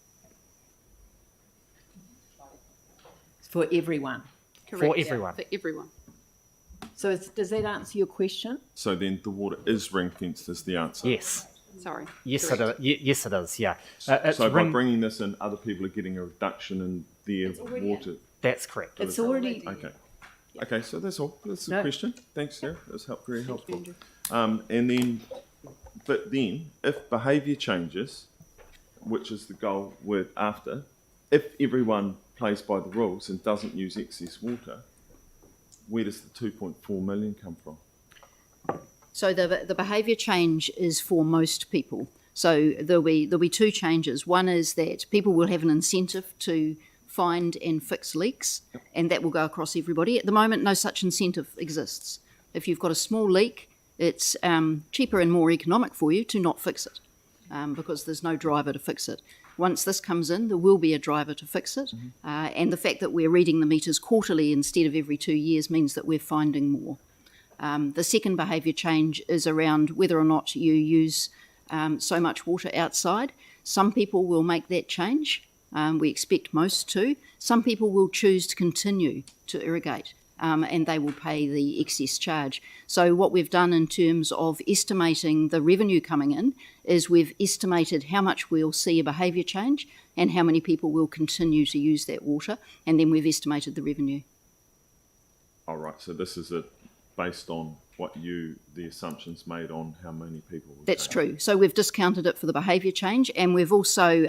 For everyone. Correct. For everyone. For everyone. So does that answer your question? So then the water is ring fenced is the answer. Yes. Sorry. Yes, Correct. yes, it is. Yeah. So by bringing this in, other people are getting a reduction in their water. That's correct. It's already. Okay. Okay, so that's all. That's the No. question. Thanks, Sarah. That was very helpful. Andrew. But then, if behaviour changes, which is the goal we're after, if everyone plays by the rules and doesn't use excess water, where does the 2.4 million come from? So the behaviour change is for most people. So there'll be two changes. One is that people will have an incentive to find and fix leaks, and that will go across everybody. At the moment, no such incentive exists. If you've got a small leak, it's cheaper and more economic for you to not fix it, because there's no driver to fix it. Once this comes in, there will be a driver to fix it, and the fact that we're reading the meters quarterly instead of every 2 years means that we're finding more. The second behaviour change is around whether or not you use so much water outside. Some people will make that change. We expect most to. Some people will choose to continue to irrigate, and they will pay the excess charge. So what we've done in terms of estimating the revenue coming in is we've estimated how much we'll see a behaviour change and how many people will continue to use that water, and then we've estimated the revenue. All right, so this is based on the assumptions made on how many people will That's change. true. So we've discounted it for the behaviour change, and we've also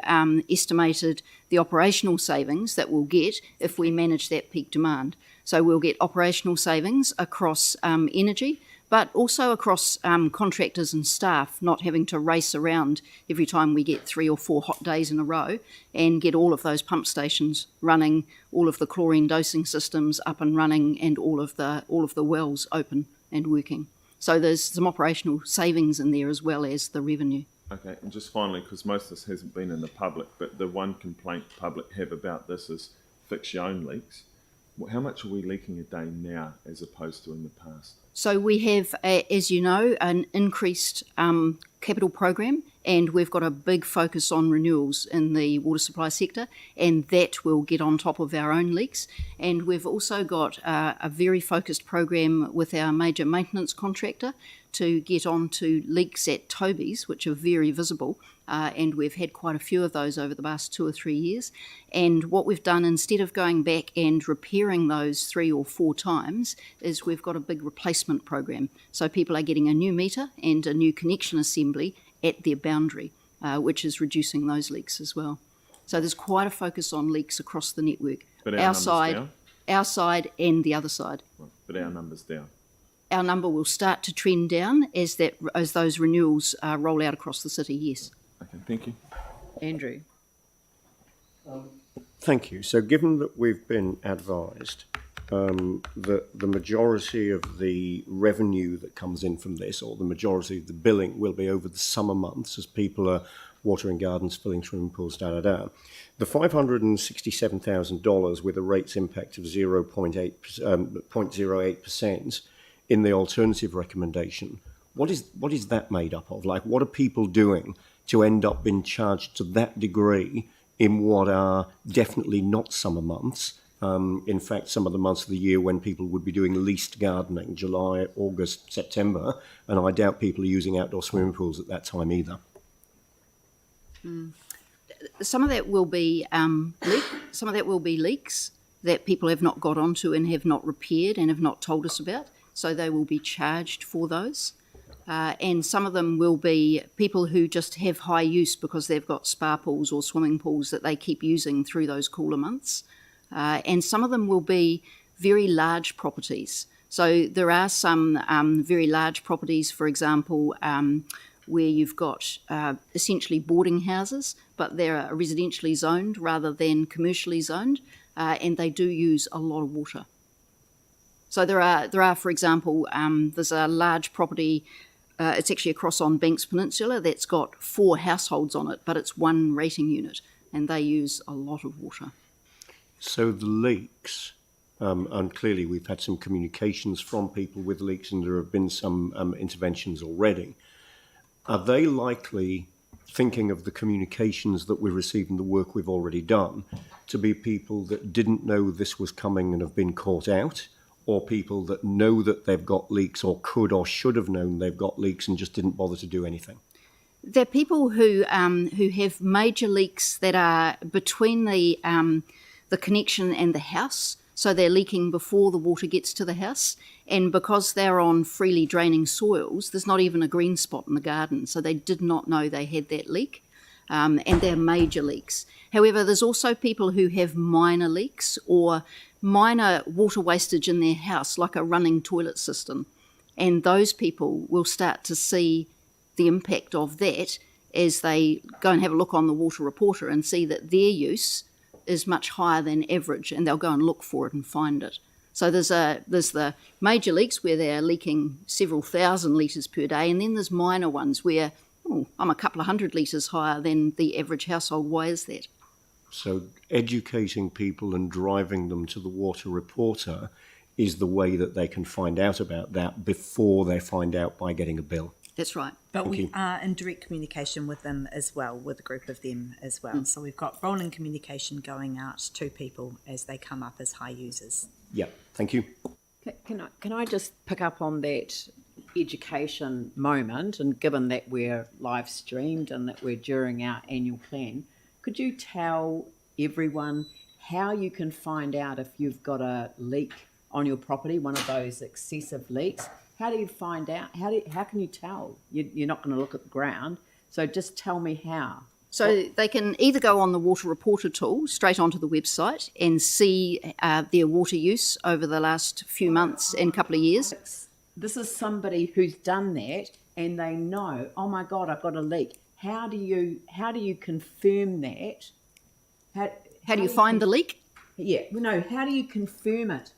estimated the operational savings that we'll get if we manage that peak demand. So we'll get operational savings across energy, but also across contractors and staff not having to race around every time we get 3 or 4 hot days in a row and get all of those pump stations running, all of the chlorine dosing systems up and running, and all of the wells open and working. So there's some operational savings in there as well as the revenue. Okay, and just finally, because most of this hasn't been in the public, but the one complaint the public have about this is fix your own leaks. How much are we leaking a day now as opposed to in the past? So we have, as you know, an increased capital program, and we've got a big focus on renewals in the water supply sector, and that will get on top of our own leaks. And we've also got a very focused program with our major maintenance contractor to get onto leaks at Toby's, which are very visible, and we've had quite a few of those over the past 2 or 3 years. And what we've done, instead of going back and repairing those 3 or 4 times, is we've got a big replacement program. So people are getting a new meter and a new connection assembly at their boundary, which is reducing those leaks as well. So there's quite a focus on leaks across the network. But our side and the other side. But our numbers down. Our number will start to trend down as those renewals roll out across the city, yes. Okay, thank you. Andrew. Thank you. So given that we've been advised that the majority of the revenue that comes in from this, or the majority of the billing, will be over the summer months as people are watering gardens, filling swimming pools, the $567,000 with a rates impact of 0.08% in the alternative recommendation, what is that made up of? Like, what are people doing to end up being charged to that degree in what are definitely not summer months? In fact, some of the months of the year when people would be doing least gardening, July, August, September, and I doubt people are using outdoor swimming pools at that time either. Some of that will be some of that will be leaks that people have not got onto and have not repaired and have not told us about, so they will be charged for those. And some of them will be people who just have high use because they've got spa pools or swimming pools that they keep using through those cooler months. And some of them will be very large properties. So there are some very large properties, for example, where you've got essentially boarding houses, but they're residentially zoned rather than commercially zoned, and they do use a lot of water. So there are, for example, there's a large property it's actually across on Banks Peninsula, that's got 4 households on it, but it's 1 rating unit, and they use a lot of water. So the leaks, and clearly we've had some communications from people with leaks, and there have been some interventions already. Are they likely, thinking of the communications that we receive and the work we've already done, to be people that didn't know this was coming and have been caught out, or people that know that they've got leaks or could or should have known they've got leaks and just didn't bother to do anything? They're people who have major leaks that are between the connection and the house, so they're leaking before the water gets to the house, and because they're on freely draining soils, there's not even a green spot in the garden, so they did not know they had that leak, and they're major leaks. However, there's also people who have minor leaks or minor water wastage in their house, like a running toilet system, and those people will start to see the impact of that as they go and have a look on the water reporter and see that their use is much higher than average, and they'll go and look for it and find it. So there's the major leaks where they're leaking several thousand litres per day, and then there's minor ones where I'm a couple of 100 litres higher than the average household. Why is that? So educating people and driving them to the water reporter is the way that they can find out about that before they find out by getting a bill. That's right. But we are in direct communication with them as well, with a group of them as well. So we've got rolling communication going out to people as they come up as high users. Yeah, thank you. Can I just pick up on that education moment, and given that we're live streamed and that we're during our annual plan, could you tell everyone how you can find out if you've got a leak on your property, one of those excessive leaks? How do you find out? How can you tell? You're not going to look at the ground, so just tell me how. So they can either go on the water reporter tool straight onto the website and see their water use over the last few months and couple of years. This is somebody who's done that and they know, oh my God, I've got a leak. How do you confirm that? How do you find the leak? Yeah, no, how do you confirm it?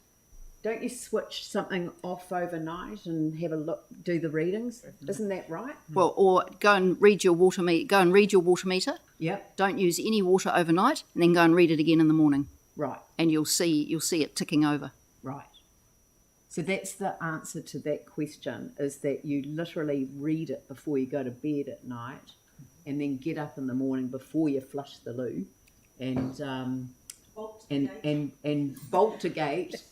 Don't you switch something off overnight and have a look, do the readings? Isn't that right? Well, or go and read your water meter. Go and read your water meter. Yep. Don't use any water overnight, and then go and read it again in the morning. Right. And you'll see it ticking over. Right. So that's the answer to that question: is that you literally read it before you go to bed at night, and then get up in the morning before you flush the loo, and bolt to gate.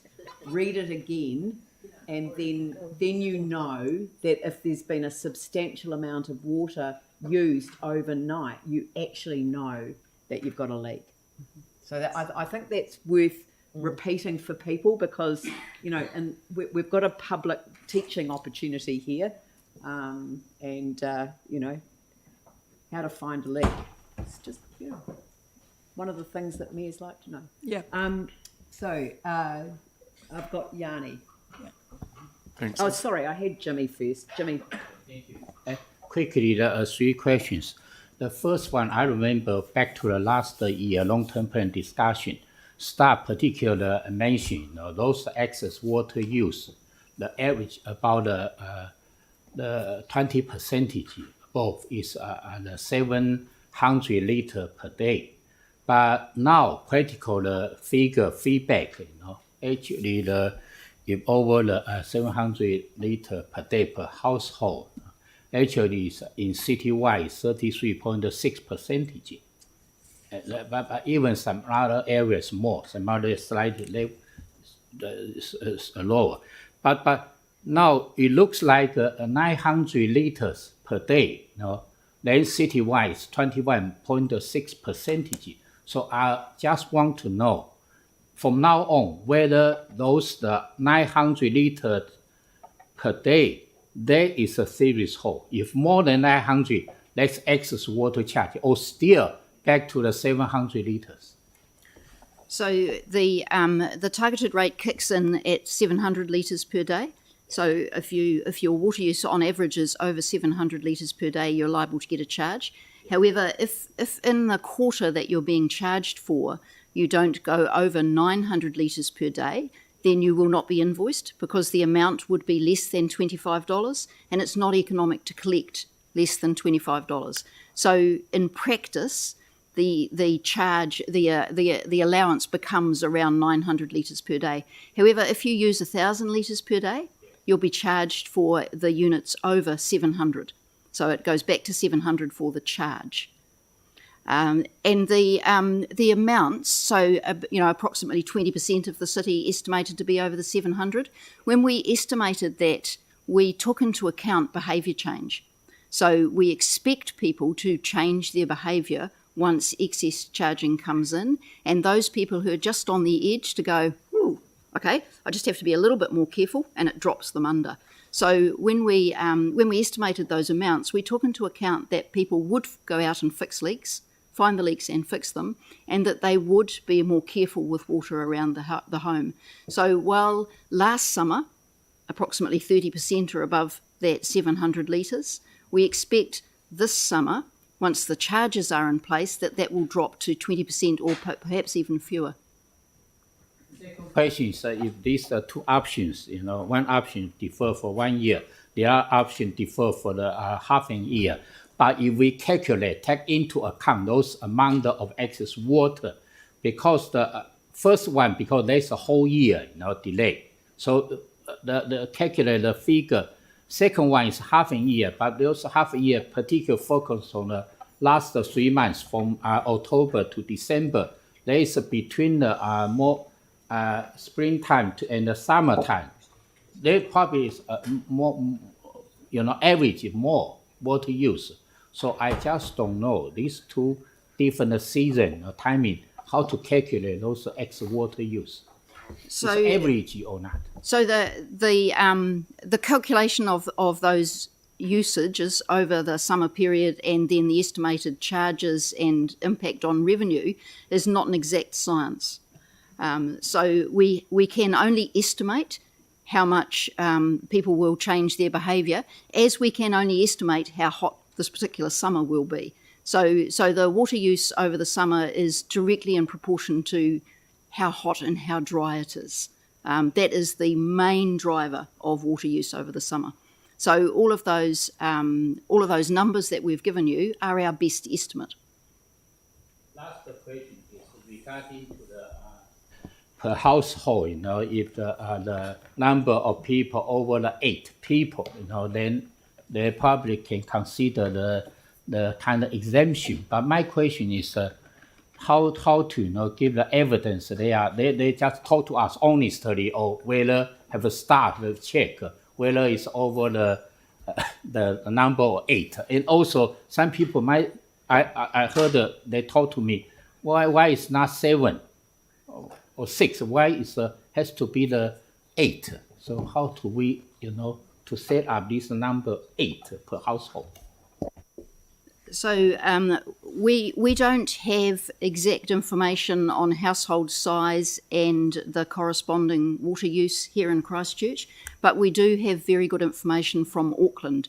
Read it again, and then you know that if there's been a substantial amount of water used overnight, you actually know that you've got a leak. So that, I think that's worth repeating for people, because and we've got a public teaching opportunity here, and how to find a leak. It's just one of the things that mayors like to know. Yeah. I've got Yanni. Yeah. Thanks. Oh, sorry, I had Jimmy first. Jimmy. Thank you. Quickly, there are 3 questions. The first one, I remember back to the last year long-term plan discussion, staff particularly mentioned those excess water use, the average about the 20% above is the 700 litres per day. But now, practical figure feedback, actually, if over the 700 litres per day per household, actually is in citywide 33.6%. But even some other areas more, some other slightly lower. But now it looks like 900 litres per day. Then citywide is 21.6%. So I just want to know, from now on, whether the 900 litres per day, there is a serious hole. If more than 900, that's excess water charge, or still back to the 700 litres. So the targeted rate kicks in at 700 litres per day. So if your water use on average is over 700 litres per day, you're liable to get a charge. However, if in the quarter that you're being charged for, you don't go over 900 litres per day, then you will not be invoiced because the amount would be less than $25 and it's not economic to collect less than $25. So in practice, the charge, the allowance becomes around 900 litres per day. However, if you use 1,000 litres per day, you'll be charged for the units over 700. So it goes back to 700 for the charge. And the amounts, so approximately 20% of the city estimated to be over the 700. When we estimated that, we took into account behaviour change. So we expect people to change their behaviour once excess charging comes in, and those people who are just on the edge to go, ooh, okay, I just have to be a little bit more careful, and it drops them under. So when we estimated those amounts, we took into account that people would go out and fix leaks, find the leaks and fix them, and that they would be more careful with water around the home. So while last summer, approximately 30% are above that 700 litres, we expect this summer, once the charges are in place, that will drop to 20% or perhaps even fewer. Question is if these are two options, one option defer for 1 year, the other option defer for the half a year. But if we take into account those amount of excess water, because the first one, because there's a whole year delay. So the calculate the figure. Second one is half a year, but those half a year particular focus on the last 3 months from October to December. There is between the more springtime and the summertime. There probably is more, average more water use. So I just don't know these two different season or timing, how to calculate those extra water use. So average or not? So the calculation of those usages over the summer period and then the estimated charges and impact on revenue is not an exact science. So we can only estimate how much people will change their behaviour, as we can only estimate how hot this particular summer will be. So the water use over the summer is directly in proportion to how hot and how dry it is. That is the main driver of water use over the summer. So all of those numbers that we've given you are our best estimate. Last question is regarding to the per household. If the number of people over the 8 people, then they probably can consider the kind of exemption. But my question is, how to give the evidence they just talk to us honestly, or whether have a staff check whether it's over the number of 8. And also some people I heard they talk to me, why it's not 7 or 6? Why is has to be the 8? So how do we to set up this number 8 per household? So we don't have exact information on household size and the corresponding water use here in Christchurch, but we do have very good information from Auckland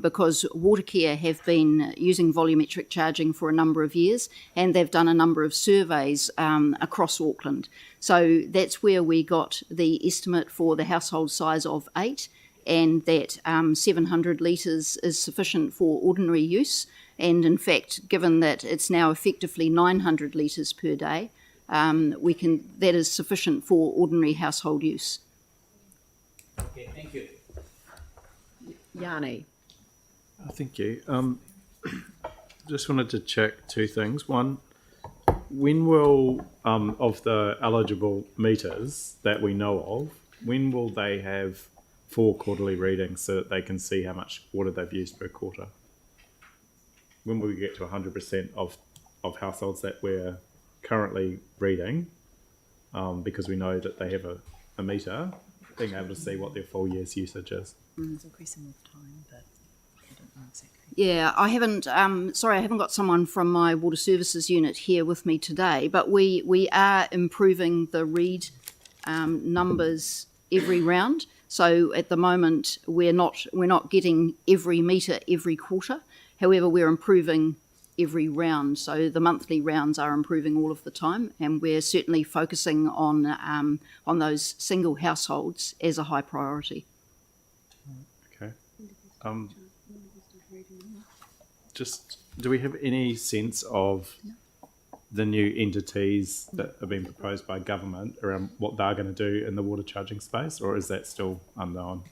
because Watercare have been using volumetric charging for a number of years, and they've done a number of surveys across Auckland. So that's where we got the estimate for the household size of 8, and that 700 litres is sufficient for ordinary use. And in fact, given that it's now effectively 900 litres per day, that is sufficient for ordinary household use. Okay, thank you. Yanni. Thank you. Just wanted to check 2 things. One, when will, of the eligible meters that we know of, when will they have 4 quarterly readings so that they can see how much water they've used per quarter? When will we get to 100% of households that we're currently reading, because we know that they have a meter, being able to see what their full year's usage is? It's increasing with time, but I don't know exactly. Yeah, I haven't got someone from my water services unit here with me today, but we are improving the read numbers every round. So at the moment, we're not getting every metre every quarter. However, we're improving every round. So the monthly rounds are improving all of the time, and we're certainly focusing on those single households as a high priority. Okay. Just, do we have any sense of the new entities that are being proposed by government around what they're going to do in the water charging space, or is that still unknown?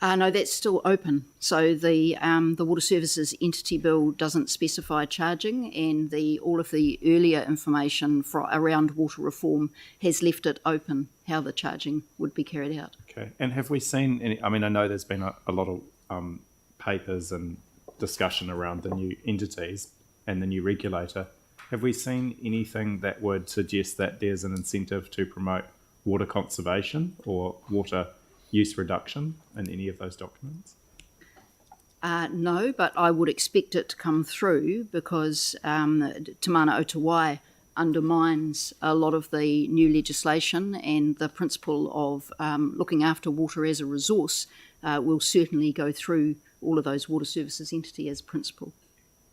No, that's still open. So the Water Services Entity Bill doesn't specify charging, and all of the earlier information around water reform has left it open how the charging would be carried out. Okay. And have we seen any? I mean, I know there's been a lot of papers and discussion around the new entities and the new regulator. Have we seen anything that would suggest that there's an incentive to promote water conservation or water use reduction in any of those documents? No, but I would expect it to come through because Te Mana o Te Wai undermines a lot of the new legislation, and the principle of looking after water as a resource will certainly go through all of those water services entity as principle.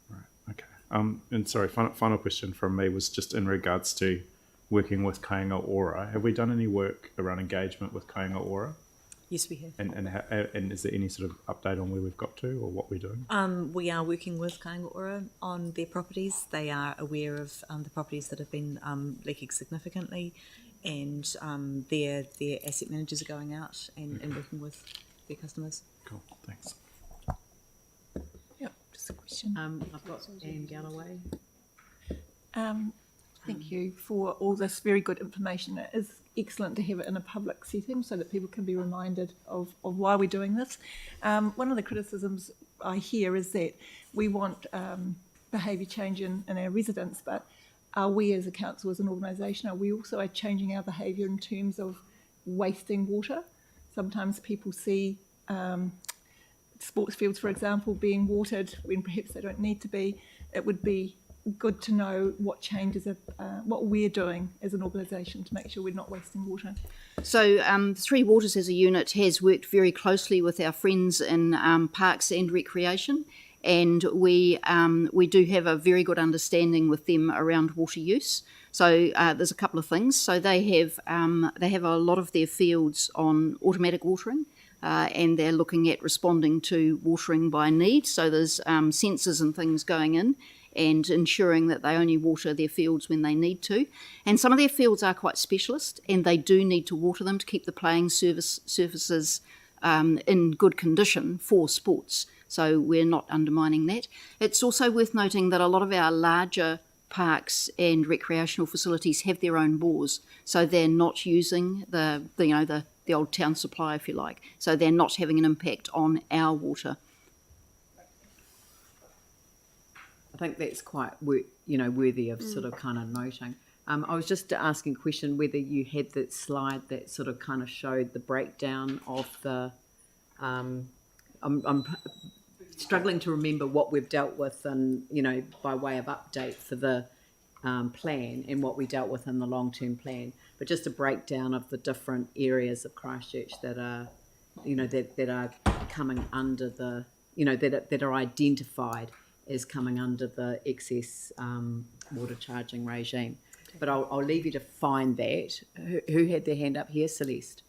Right, okay. And sorry, final question from me was just in regards to working with Kāinga Ora. Have we done any work around engagement with Kāinga Ora? Yes, we have. And is there any sort of update on where we've got to or what we're doing? We are working with Kāinga Ora on their properties. They are aware of the properties that have been leaking significantly, and their asset managers are going out and working with their customers. Cool, thanks. Yep, just a question. I've got Anne Galloway. Thank you for all this very good information. It is excellent to have it in a public setting so that people can be reminded of why we're doing this. One of the criticisms I hear is that we want behaviour change in our residents, but are we as a council, as an organisation, are we also changing our behaviour in terms of wasting water? Sometimes people see sports fields, for example, being watered when perhaps they don't need to be. It would be good to know what changes, what we're doing as an organisation to make sure we're not wasting water. So Three Waters as a unit has worked very closely with our friends in parks and recreation, and we do have a very good understanding with them around water use. So there's a couple of things. So they have a lot of their fields on automatic watering, and they're looking at responding to watering by need. So there's sensors and things going in and ensuring that they only water their fields when they need to. And some of their fields are quite specialist, and they do need to water them to keep the playing surfaces in good condition for sports. So we're not undermining that. It's also worth noting that a lot of our larger parks and recreational facilities have their own bores, so they're not using the old town supply, if you like. So they're not having an impact on our water. I think that's quite worthy of sort of kind of noting. I was just asking a question whether you had that slide that sort of kind of showed the breakdown of the. I'm struggling to remember what we've dealt with, and by way of update for the plan and what we dealt with in the long-term plan, but just a breakdown of the different areas of Christchurch that are, that are coming under the, that are identified as coming under the excess water charging regime. But I'll leave you to find that. Who had their hand up here? Celeste.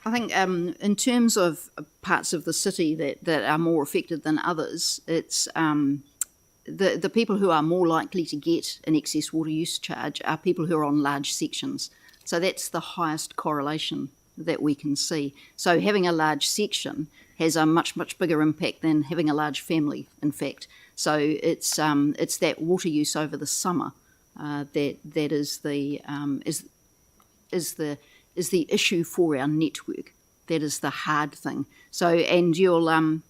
I think in terms of parts of the city that are more affected than others, it's the people who are more likely to get an excess water use charge are people who are on large sections. So that's the highest correlation that we can see. So having a large section has a much, much bigger impact than having a large family, in fact. So it's that water use over the summer that is the issue for our network. That is the hard thing. So, and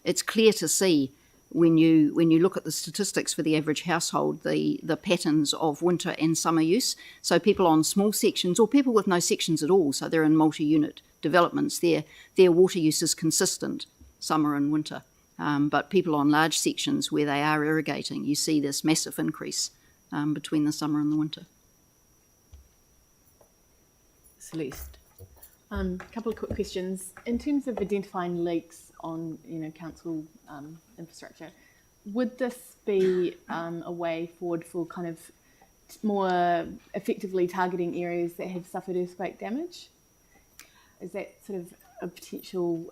it's clear to see when you look at the statistics for the average household, the patterns of winter and summer use. So people on small sections, or people with no sections at all, so they're in multi-unit developments, their water use is consistent summer and winter. But people on large sections where they are irrigating, you see this massive increase between the summer and the winter. Celeste. A couple of quick questions. In terms of identifying leaks on, council infrastructure, would this be a way forward for kind of more effectively targeting areas that have suffered earthquake damage? Is that sort of a potential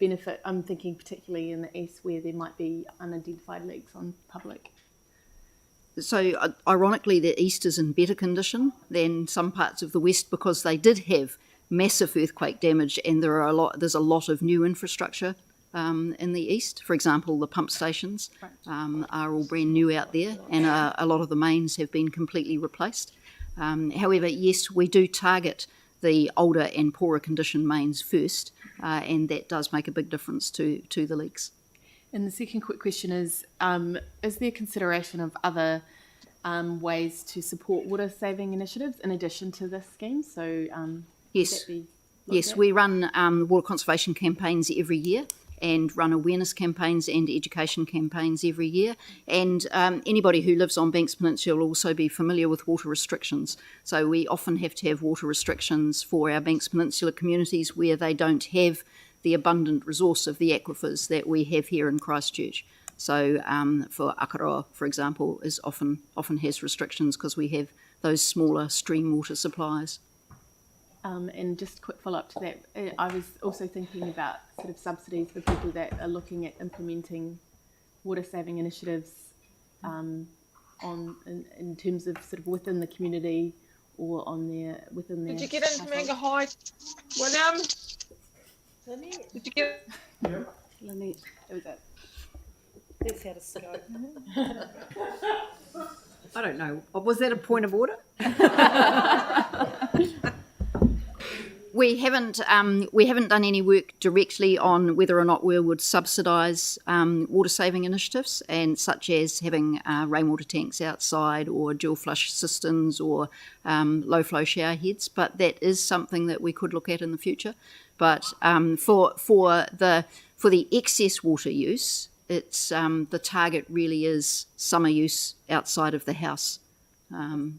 benefit? I'm thinking particularly in the east where there might be unidentified leaks on public. So ironically, the east is in better condition than some parts of the west because they did have massive earthquake damage, and there's a lot of new infrastructure in the east. For example, the pump stations are all brand new out there, and a lot of the mains have been completely replaced. However, yes, we do target the older and poorer condition mains first, and that does make a big difference to the leaks. And the second quick question is there consideration of other ways to support water saving initiatives in addition to this scheme? So yes, we run water conservation campaigns every year and run awareness campaigns and education campaigns every year. And anybody who lives on Banks Peninsula will also be familiar with water restrictions. So we often have to have water restrictions for our Banks Peninsula communities where they don't have the abundant resource of the aquifers that we have here in Christchurch. So for Akaroa, for example, is often has restrictions because we have those smaller stream water supplies. And just a quick follow-up to that, I was also thinking about sort of subsidies for people that are looking at implementing water-saving initiatives in terms of sort of within the community or within their... Did you get into Manga High, William? Did you get... Yeah. Lynette, that was it. That's how to go. I don't know. Was that a point of order? We haven't done any work directly on whether or not we would subsidise water saving initiatives, and such as having rainwater tanks outside or dual flush cisterns or low flow shower heads. But that is something that we could look at in the future. But for the excess water use, it's the target really is summer use outside of the house.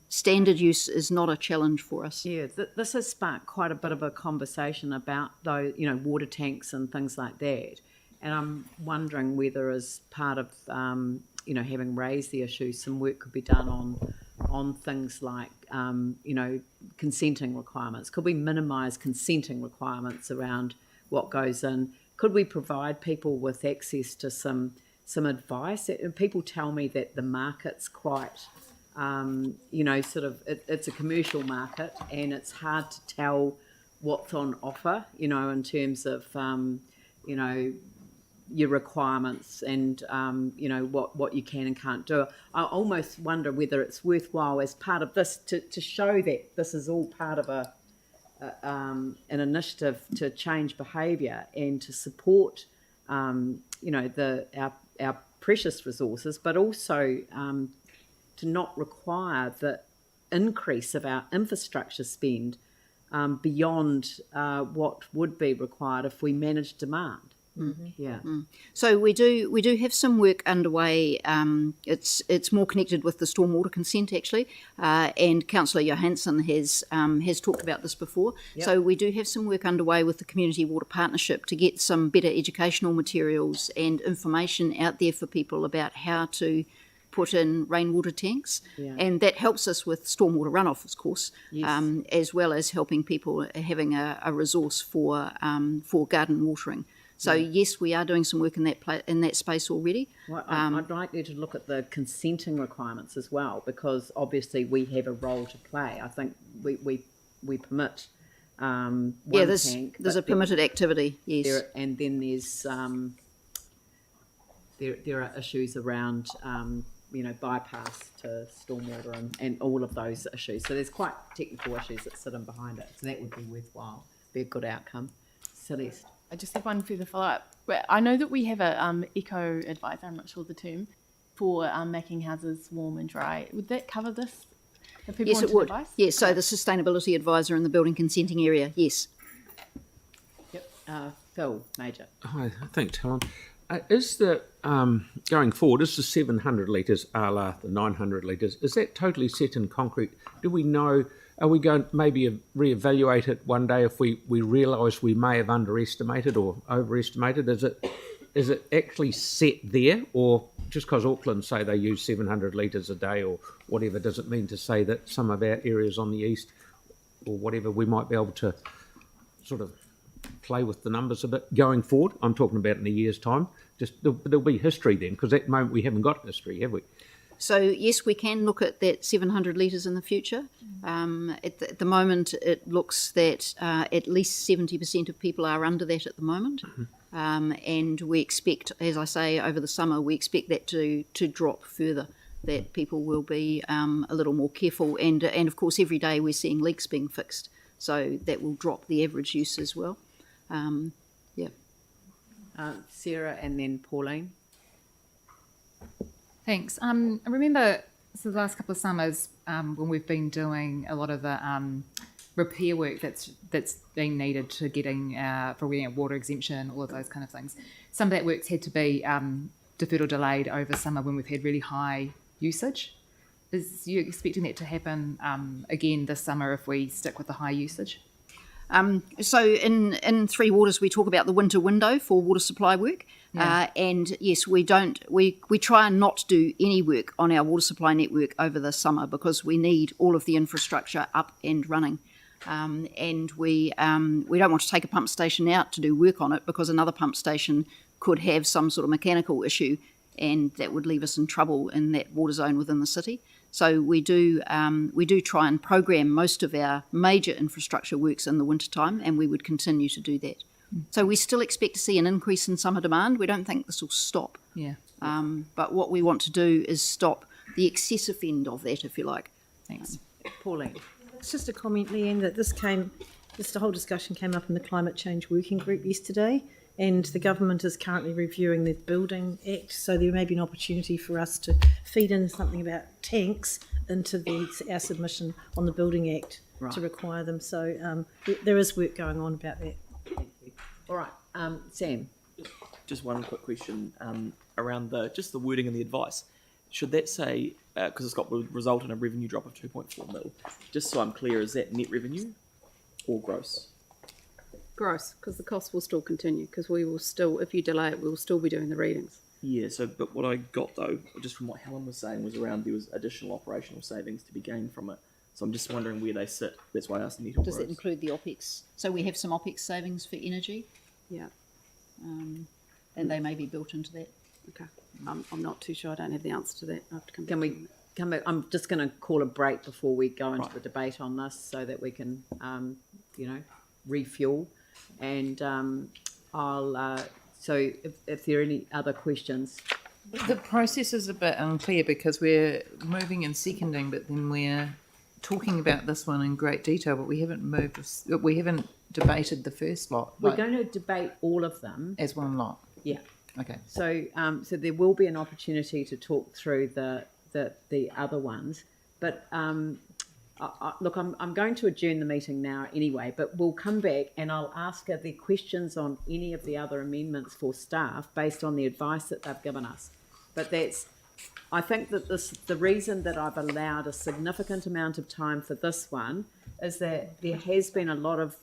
Standard use is not a challenge for us. Yeah, this has sparked quite a bit of a conversation about those, water tanks and things like that. And I'm wondering whether, as part of, having raised the issue, some work could be done on things like, consenting requirements. Could we minimise consenting requirements around what goes in? Could we provide people with access to some advice? People tell me that the market's quite... it's a commercial market, and it's hard to tell what's on offer, in terms of, your requirements and, what you can and can't do. I almost wonder whether it's worthwhile as part of this to show that this is all part of an initiative to change behaviour and to support, our precious resources, but also to not require the increase of our infrastructure spend beyond what would be required if we manage demand. Mm-hmm. Yeah. Mm. So we do have some work underway. It's more connected with the stormwater consent actually, and Councillor Johansson has talked about this before. Yep. So we do have some work underway with the Community Water Partnership to get some better educational materials and information out there for people about how to put in rainwater tanks, and that helps us with stormwater runoff, of course, yes. As well as helping people having a resource for garden watering. So yes, we are doing some work in that space already. Well, I'd like you to look at the consenting requirements as well, because obviously we have a role to play. I think we permit one tank. There's a permitted activity, yes. And then there's there are issues around bypass to stormwater and all of those issues. So there's quite technical issues that sit in behind it. So that would be worthwhile, be a good outcome. Celeste. I just have one further follow-up. I know that we have a eco advisor, I'm not sure the term, for making houses warm and dry. Would that cover this? Yes, it would. Yes, so the sustainability advisor in the building consenting area, yes. Yep. Phil Major. Hi, thanks, Helen. Is the going forward? Is the 700 litres a la the 900 litres? Is that totally set in concrete? Do we know? Are we going to maybe reevaluate it one day if we realise we may have underestimated or overestimated? Is it actually set there, or just because Auckland say they use 700 litres a day or whatever, does it mean to say that some of our areas on the east or whatever we might be able to sort of play with the numbers a bit going forward? I'm talking about in a year's time. Just there'll be history then, because at the moment we haven't got history, have we? So yes, we can look at that 700 litres in the future. At the moment, it looks that at least 70% of people are under that at the moment. And we expect, as I say, over the summer, we expect that to drop further, that people will be a little more careful. And of course, every day we're seeing leaks being fixed, so that will drop the average use as well. Sarah and then Pauline. Thanks. I remember the last couple of summers when we've been doing a lot of the repair work that's been needed to getting for water exemption, all of those kind of things. Some of that work's had to be deferred or delayed over summer when we've had really high usage. Is you expecting that to happen again this summer if we stick with the high usage? So in Three Waters, we talk about the winter window for water supply work. Yeah. And yes, we try and not do any work on our water supply network over the summer because we need all of the infrastructure up and running. And we don't want to take a pump station out to do work on it because another pump station could have some sort of mechanical issue, and that would leave us in trouble in that water zone within the city. So we do try and program most of our major infrastructure works in the wintertime, and we would continue to do that. So we still expect to see an increase in summer demand. We don't think this will stop. Yeah. But what we want to do is stop the excessive end of that, if you like. Thanks. Pauline. It's just a comment, Leanne, that the whole discussion came up in the Climate Change Working Group yesterday, and the government is currently reviewing the Building Act, so there may be an opportunity for us to feed in something about tanks into our submission on the Building Act to require them. So there is work going on about that. Thank you. All right, Sam. Just one quick question around the wording and the advice. Should that say, because it's got result in a revenue drop of 2.4 mil, just so I'm clear, is that net revenue or gross? Gross, because the cost will still continue, because we will still, if you delay it, we will still be doing the readings. Yeah, but what I got though, just from what Helen was saying, was around there was additional operational savings to be gained from it. So I'm just wondering where they sit. That's why I asked net or Does gross. that include the OPEX? So we have some OPEX savings for energy. Yeah. And they may be built into that. Okay. I'm not too sure. I don't have the answer to that. I have to come Can we come back? I'm just going to call a break before we go into the debate on this so that we can, refuel. And so if there are any other questions. The process is a bit unclear because we're moving and seconding, but then we're talking about this one in great detail, but we haven't debated the first lot. We're going to debate all of them as one lot. Yeah. Okay. So there will be an opportunity to talk through the other ones, but look, I'm going to adjourn the meeting now anyway. But we'll come back and I'll ask her the questions on any of the other amendments for staff based on the advice that they've given us. But I think that the reason that I've allowed a significant amount of time for this one is that there has been a lot of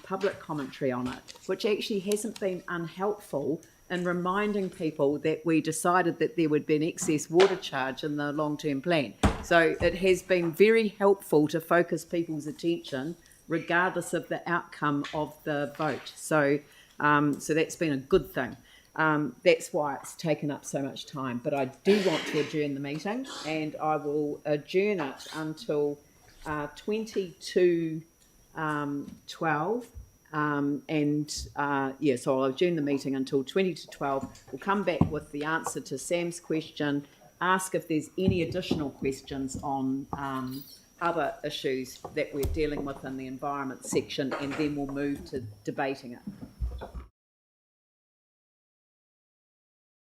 public commentary on it, which actually hasn't been unhelpful in reminding people that we decided that there would be an excess water charge in the long-term plan. So it has been very helpful to focus people's attention regardless of the outcome of the vote. So that's been a good thing. That's why it's taken up so much time. But I do want to adjourn the meeting, and I will adjourn it until 22:12. So I'll adjourn the meeting until 20:12. We'll come back with the answer to Sam's question, ask if there's any additional questions on other issues that we're dealing with in the environment section, and then we'll move to debating it.